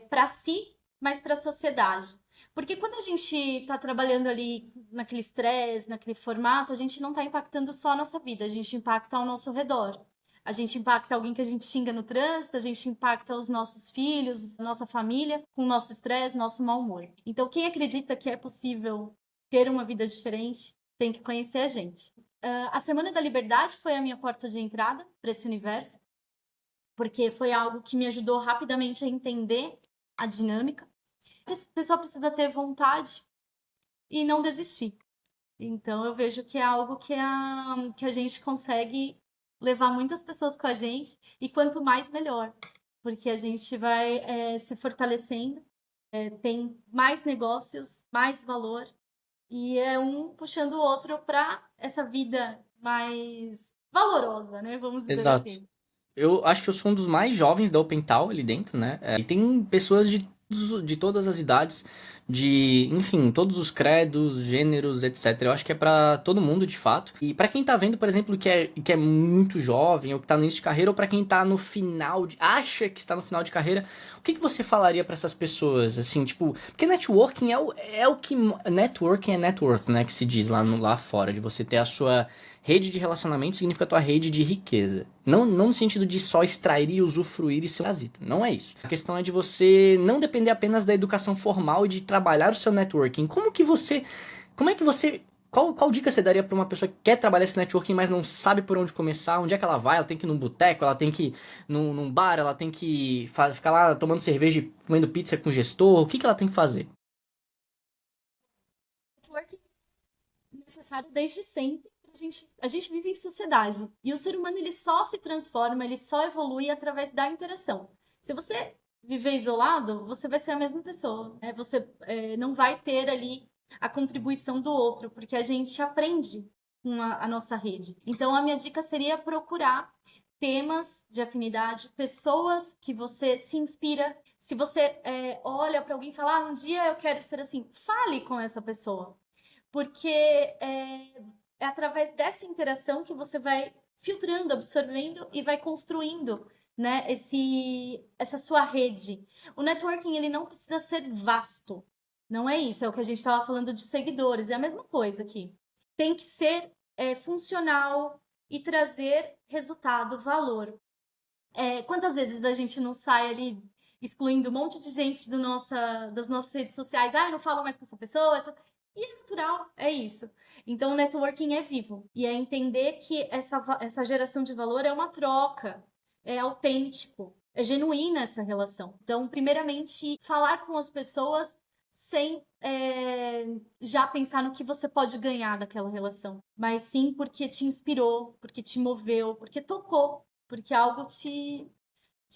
para si, mas para a sociedade. Porque quando a gente está trabalhando ali naquele estresse, naquele formato, a gente não está impactando só a nossa vida, a gente impacta ao nosso redor. A gente impacta alguém que a gente xinga no trânsito, a gente impacta os nossos filhos, nossa família, com o nosso estresse, nosso mau humor. Então, quem acredita que é possível ter uma vida diferente, tem que conhecer a gente. A Semana da Liberdade foi a minha porta de entrada para esse universo, porque foi algo que me ajudou rapidamente a entender a dinâmica. A pessoa precisa ter vontade e não desistir. Então, eu vejo que é algo que a gente consegue levar muitas pessoas com a gente, e quanto mais, melhor, porque a gente vai se fortalecendo, tem mais negócios, mais valor, e é um puxando o outro para essa vida mais valorosa, né? Vamos dizer Exato. assim. Eu acho que eu sou um dos mais jovens da OpenTal ali dentro, né? E tem pessoas de todas as idades, enfim, todos os credos, gêneros, etc. Eu acho que é pra todo mundo, de fato. E pra quem tá vendo, por exemplo, que é muito jovem, ou que tá no início de carreira, ou pra quem tá no final, acha que está no final de carreira, o que você falaria pra essas pessoas? Assim, tipo, porque networking é o que. Networking é net worth, né? Que se diz lá fora, de você ter a sua rede de relacionamento significa a tua rede de riqueza. Não no sentido de só extrair e usufruir e ser um parasita. Não é isso. A questão é de você não depender apenas da educação formal e de trabalhar o seu networking. Como é que você... Qual dica você daria para uma pessoa que quer trabalhar esse networking, mas não sabe por onde começar? Onde é que ela vai? Ela tem que ir num boteco, ela tem que ir num bar, ela tem que ficar lá tomando cerveja e comendo pizza com o gestor. O que ela tem que fazer? Networking é necessário desde sempre. A gente vive em sociedade, e o ser humano ele só se transforma, ele só evolui através da interação. Se você viver isolado, você vai ser a mesma pessoa, né? Você não vai ter ali a contribuição do outro, porque a gente aprende com a nossa rede. Então, a minha dica seria procurar temas de afinidade, pessoas que você se inspira. Se você olha para alguém e fala, um dia eu quero ser assim, fale com essa pessoa, porque é através dessa interação que você vai filtrando, absorvendo e vai construindo, né, essa sua rede. O networking ele não precisa ser vasto, não é isso, é o que a gente estava falando de seguidores, é a mesma coisa aqui. Tem que ser funcional e trazer resultado, valor. Quantas vezes a gente não sai ali excluindo um monte de gente das nossas redes sociais? Ah, eu não falo mais com essa pessoa. E é natural, é isso. Então, o networking é vivo. E é entender que essa geração de valor é uma troca, é autêntico, é genuína essa relação. Então, primeiramente, falar com as pessoas sem já pensar no que você pode ganhar daquela relação, mas sim porque te inspirou, porque te moveu, porque tocou, porque algo te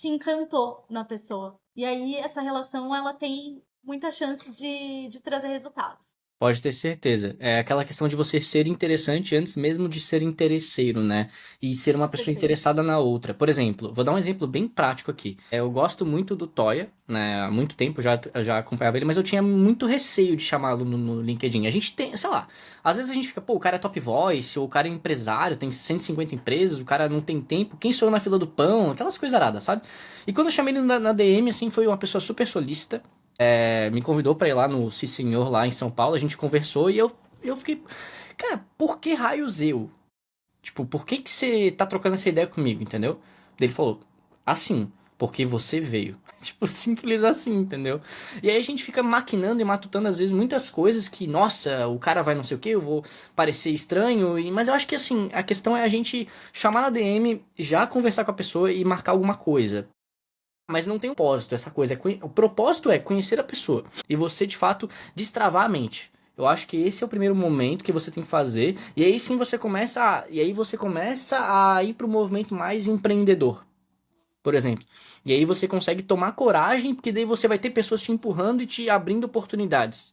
encantou na pessoa. E aí, essa relação, ela tem muita chance de trazer resultados. Pode ter certeza. É aquela questão de você ser interessante antes mesmo de ser interesseiro, né? E ser uma pessoa Perfeito. interessada na outra. Por exemplo, vou dar um exemplo bem prático aqui. Eu gosto muito do Toya, né? Há muito tempo eu já acompanhava ele, mas eu tinha muito receio de chamá-lo no LinkedIn. A gente tem, sei lá, às vezes a gente fica, pô, o cara é top voice, ou o cara é empresário, tem 150 empresas, o cara não tem tempo, quem sou eu na fila do pão? Aquelas coisas aradas, sabe? E quando eu chamei ele na DM, assim, foi uma pessoa super solícita. Me convidou pra ir lá no Si Senhor, lá em São Paulo, a gente conversou e eu fiquei, cara, por que raios eu? Tipo, por que você tá trocando essa ideia comigo, entendeu? Daí ele falou, assim, porque você veio. Tipo, simples assim, entendeu? E aí a gente fica maquinando e matutando às vezes muitas coisas que, nossa, o cara vai não sei o que, eu vou parecer estranho, mas eu acho que assim, a questão é a gente chamar na DM, já conversar com a pessoa e marcar alguma coisa. Mas não tem um propósito, essa coisa. O propósito é conhecer a pessoa. E você, de fato, destravar a mente. Eu acho que esse é o primeiro momento que você tem que fazer. E aí sim você começa a ir para o movimento mais empreendedor, por exemplo. E aí você consegue tomar coragem, porque daí você vai ter pessoas te empurrando e te abrindo oportunidades.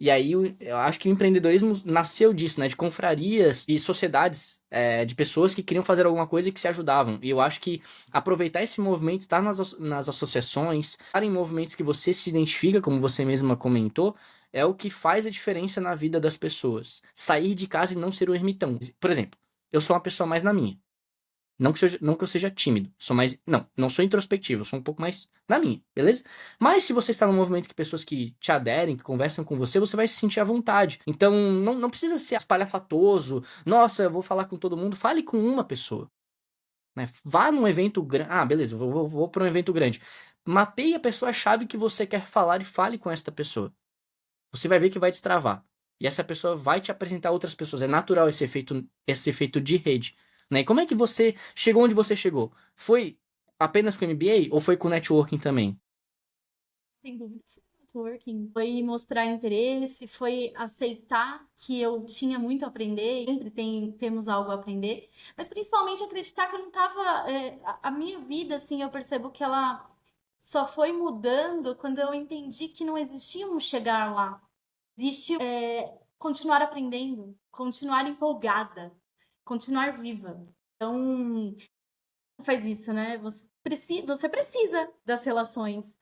E aí eu acho que o empreendedorismo nasceu disso, né? De confrarias e sociedades, de pessoas que queriam fazer alguma coisa e que se ajudavam. E eu acho que aproveitar esse movimento, estar nas associações, estar em movimentos que você se identifica, como você mesma comentou, é o que faz a diferença na vida das pessoas. Sair de casa e não ser um ermitão. Por exemplo, eu sou uma pessoa mais na minha. Não que eu seja tímido, sou mais. Não sou introspectivo, sou um pouco mais na minha, beleza? Mas se você está num movimento que pessoas que te aderem, que conversam com você, você vai se sentir à vontade. Então, não precisa ser espalhafatoso. Nossa, eu vou falar com todo mundo. Fale com uma pessoa, né? Vá num evento grande. Ah, beleza, vou para um evento grande. Mapeie a pessoa-chave que você quer falar e fale com esta pessoa. Você vai ver que vai destravar. E essa pessoa vai te apresentar outras pessoas. É natural esse efeito de rede. Né? E como é que você chegou onde você chegou? Foi apenas com MBA ou foi com networking também? Sem dúvida. Networking foi mostrar interesse, foi aceitar que eu tinha muito a aprender, sempre temos algo a aprender, mas principalmente acreditar que eu não estava. A minha vida, assim, eu percebo que ela só foi mudando quando eu entendi que não existia um chegar lá. Existe continuar aprendendo, continuar empolgada, continuar viva. Então, faz isso, né? Você precisa das relações.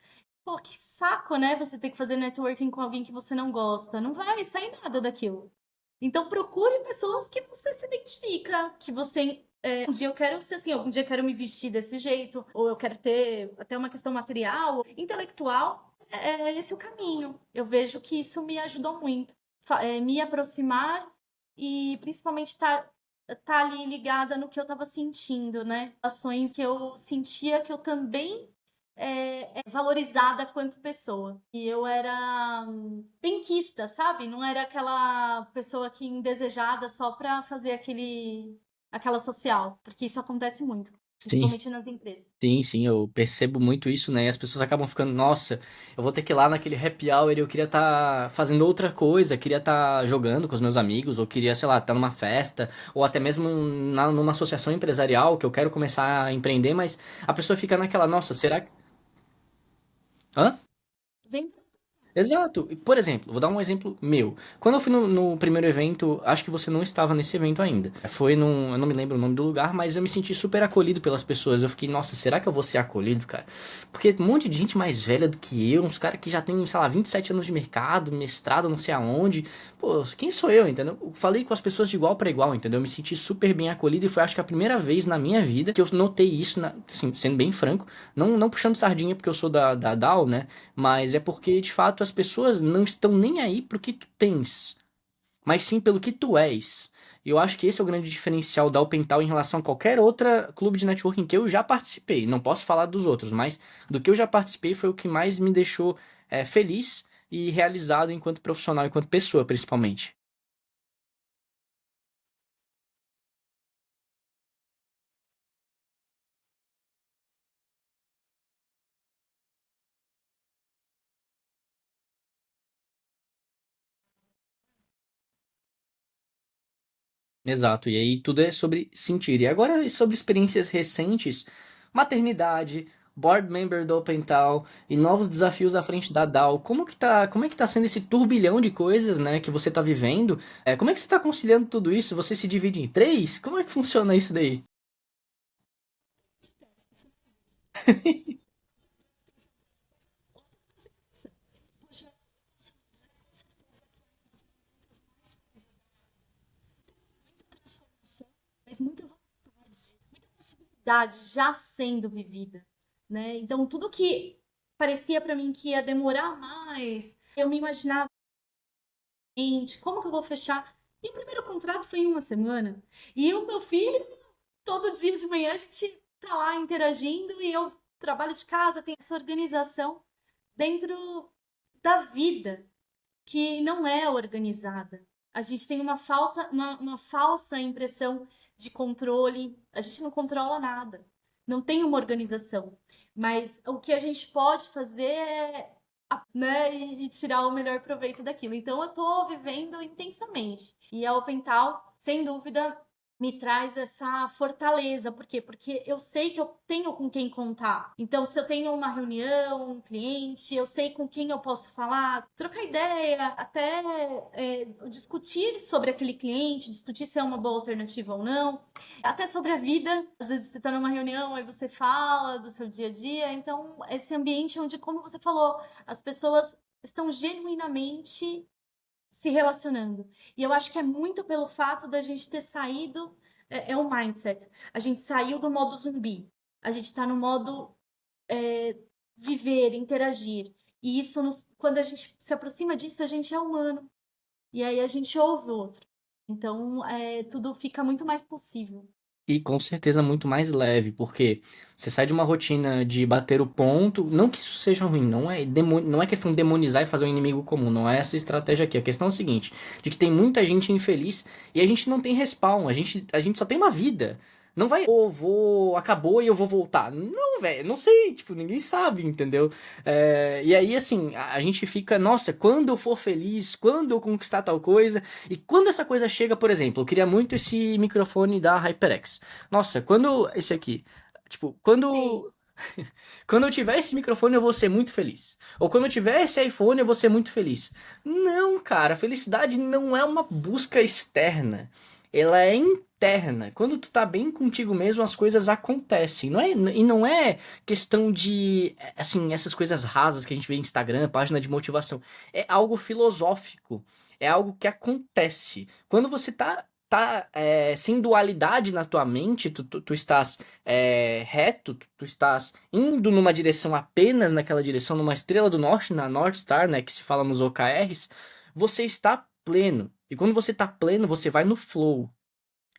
Pô, que saco, né? Você ter que fazer networking com alguém que você não gosta. Não vai sair nada daquilo. Então procure pessoas que você se identifica, que você. Um dia eu quero ser assim, um dia eu quero me vestir desse jeito, ou eu quero ter até uma questão material, intelectual. É esse o caminho. Eu vejo que isso me ajudou muito. Me aproximar e principalmente tá ali ligada no que eu estava sentindo, né? Ações que eu sentia que eu também valorizada quanto pessoa. E eu era benquista, sabe? Não era aquela pessoa que indesejada só para fazer aquela social, porque isso acontece muito, Sim. principalmente nas empresas. Sim, eu percebo muito isso, né? E as pessoas acabam ficando, nossa, eu vou ter que ir lá naquele happy hour, eu queria estar fazendo outra coisa, queria estar jogando com os meus amigos, ou queria, sei lá, estar numa festa, ou até mesmo numa associação empresarial que eu quero começar a empreender, mas a pessoa fica naquela, nossa, será que. Hã? Vem. Exato. E, por exemplo, vou dar um exemplo meu. Quando eu fui no primeiro evento, acho que você não estava nesse evento ainda. Foi num, eu não me lembro o nome do lugar, mas eu me senti super acolhido pelas pessoas. Eu fiquei, nossa, será que eu vou ser acolhido, cara? Porque um monte de gente mais velha do que eu, uns caras que já tem, sei lá, 27 anos de mercado, mestrado, não sei aonde. Pô, quem sou eu, entendeu? Eu falei com as pessoas de igual para igual, entendeu? Eu me senti super bem acolhido e foi, acho que, a primeira vez na minha vida que eu notei isso, assim, sendo bem franco, não puxando sardinha porque eu sou da DAO, né? Mas é porque, de fato, as pessoas não estão nem aí pro que tu tens, mas sim pelo que tu és. E eu acho que esse é o grande diferencial da OpenTal em relação a qualquer outra clube de networking que eu já participei. Não posso falar dos outros, mas do que eu já participei foi o que mais me deixou feliz e realizado enquanto profissional, enquanto pessoa, principalmente. Exato, e aí tudo é sobre sentir. E agora sobre experiências recentes, maternidade, board member do OpenTal e novos desafios à frente da DAO. Como é que tá sendo esse turbilhão de coisas, né, que você tá vivendo? Como é que você tá conciliando tudo isso? Você se divide em três? Como é que funciona isso daí? Mas muita vontade já sendo vivida, né? Então tudo que parecia para mim que ia demorar mais, eu me imaginava, gente, como que eu vou fechar? E o primeiro contrato foi em uma semana. E o meu filho, todo dia de manhã, a gente tá lá interagindo e eu trabalho de casa, tem essa organização dentro da vida que não é organizada. A gente tem uma falsa impressão de controle. A gente não controla nada. Não tem uma organização. Mas o que a gente pode fazer é, né, e tirar o melhor proveito daquilo. Então eu estou vivendo intensamente. E a OpenTal, sem dúvida, me traz essa fortaleza. Por quê? Porque eu sei que eu tenho com quem contar. Então, se eu tenho uma reunião, um cliente, eu sei com quem eu posso falar, trocar ideia, até discutir sobre aquele cliente, discutir se é uma boa alternativa ou não, até sobre a vida. Às vezes você está numa reunião e você fala do seu dia a dia. Então, esse ambiente onde, como você falou, as pessoas estão genuinamente se relacionando. E eu acho que é muito pelo fato da gente ter saído, é um mindset. A gente saiu do modo zumbi. A gente está no modo viver, interagir. E isso, quando a gente se aproxima disso, a gente é humano. E aí a gente ouve o outro. Então, tudo fica muito mais possível. E com certeza muito mais leve, porque você sai de uma rotina de bater o ponto, não que isso seja ruim, não é questão de demonizar e fazer um inimigo comum, não é essa a estratégia aqui. A questão é o seguinte, de que tem muita gente infeliz e a gente não tem respawn, a gente só tem uma vida. Não vai, acabou e eu vou voltar. Não, velho, não sei, tipo, ninguém sabe, entendeu? E aí, assim, a gente fica, nossa, quando eu for feliz, quando eu conquistar tal coisa, e quando essa coisa chega, por exemplo, eu queria muito esse microfone da HyperX. Nossa, quando esse aqui, tipo, Sim, quando eu tiver esse microfone eu vou ser muito feliz. Ou quando eu tiver esse iPhone eu vou ser muito feliz. Não, cara, felicidade não é uma busca externa. Ela é interna. Quando tu tá bem contigo mesmo, as coisas acontecem. E não é questão de, assim, essas coisas rasas que a gente vê no Instagram, página de motivação. É algo filosófico. É algo que acontece. Quando você tá sem dualidade na tua mente, tu estás reto, tu estás indo numa direção apenas naquela direção, numa estrela do norte, na North Star, né, que se fala nos OKRs, você está pleno. E quando você está pleno, você vai no flow.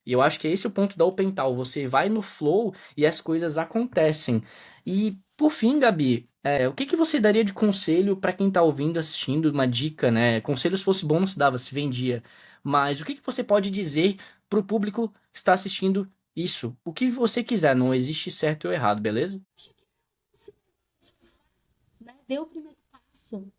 E eu acho que esse é o ponto da OpenTal. Você vai no flow e as coisas acontecem. E, por fim, Gabi, o que que você daria de conselho para quem tá ouvindo, assistindo, uma dica, né? Conselho se fosse bom não se dava, se vendia. Mas o que que você pode dizer pro público que está assistindo isso? O que você quiser, não existe certo ou errado, beleza? né? Dê o primeiro passo.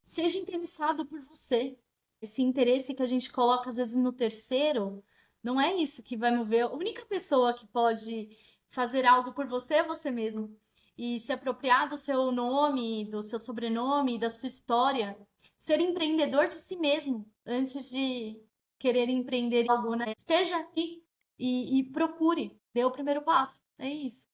Seja interessado por você. Esse interesse que a gente coloca às vezes no terceiro, não é isso que vai mover. A única pessoa que pode fazer algo por você é você mesmo. E se apropriar do seu nome, do seu sobrenome, da sua história. Ser empreendedor de si mesmo, antes de querer empreender algo, né? Esteja aqui e procure. Dê o primeiro passo. É isso.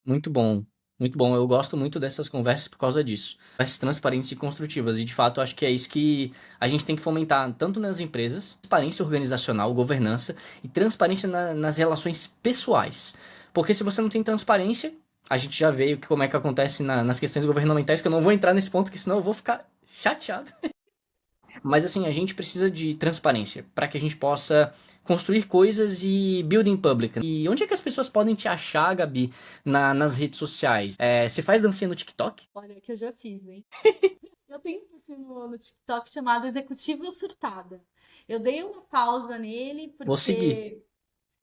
Muito bom. Muito bom. Eu gosto muito dessas conversas por causa disso. Conversas transparentes e construtivas. E de fato, eu acho que é isso que a gente tem que fomentar tanto nas empresas, transparência organizacional, governança e transparência nas relações pessoais. Porque se você não tem transparência, a gente já veio como é que acontece nas questões governamentais, que eu não vou entrar nesse ponto, porque senão eu vou ficar chateado. Mas assim, a gente precisa de transparência para que a gente possa construir coisas e building public. E onde é que as pessoas podem te achar, Gabi, nas redes sociais? Você faz dancinha no TikTok? Olha, que eu já fiz, hein? Eu tenho um perfil no TikTok chamado Executiva Surtada. Eu dei uma pausa nele Vou seguir. porque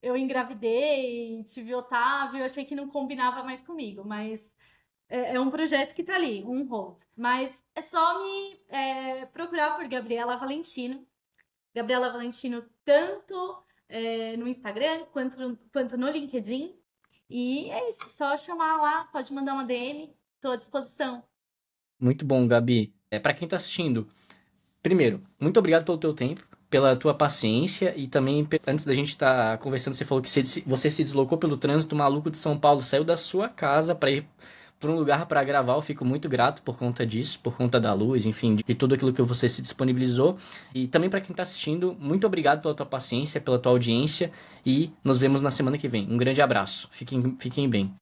eu engravidei, tive Otávio, eu achei que não combinava mais comigo, mas é um projeto que tá ali, um hold. Mas é só me procurar por Gabriela Valentino, tanto no Instagram quanto no LinkedIn. E é isso, só chamar lá, pode mandar uma DM, estou à disposição. Muito bom, Gabi. Para quem tá assistindo, primeiro, muito obrigado pelo teu tempo, pela tua paciência e também antes da gente estar conversando, você falou que você se deslocou pelo trânsito maluco de São Paulo, saiu da sua casa para ir para um lugar para gravar. Eu fico muito grato por conta disso, por conta da luz, enfim, de tudo aquilo que você se disponibilizou. E também para quem está assistindo, muito obrigado pela tua paciência, pela tua audiência e nos vemos na semana que vem. Um grande abraço. Fiquem bem.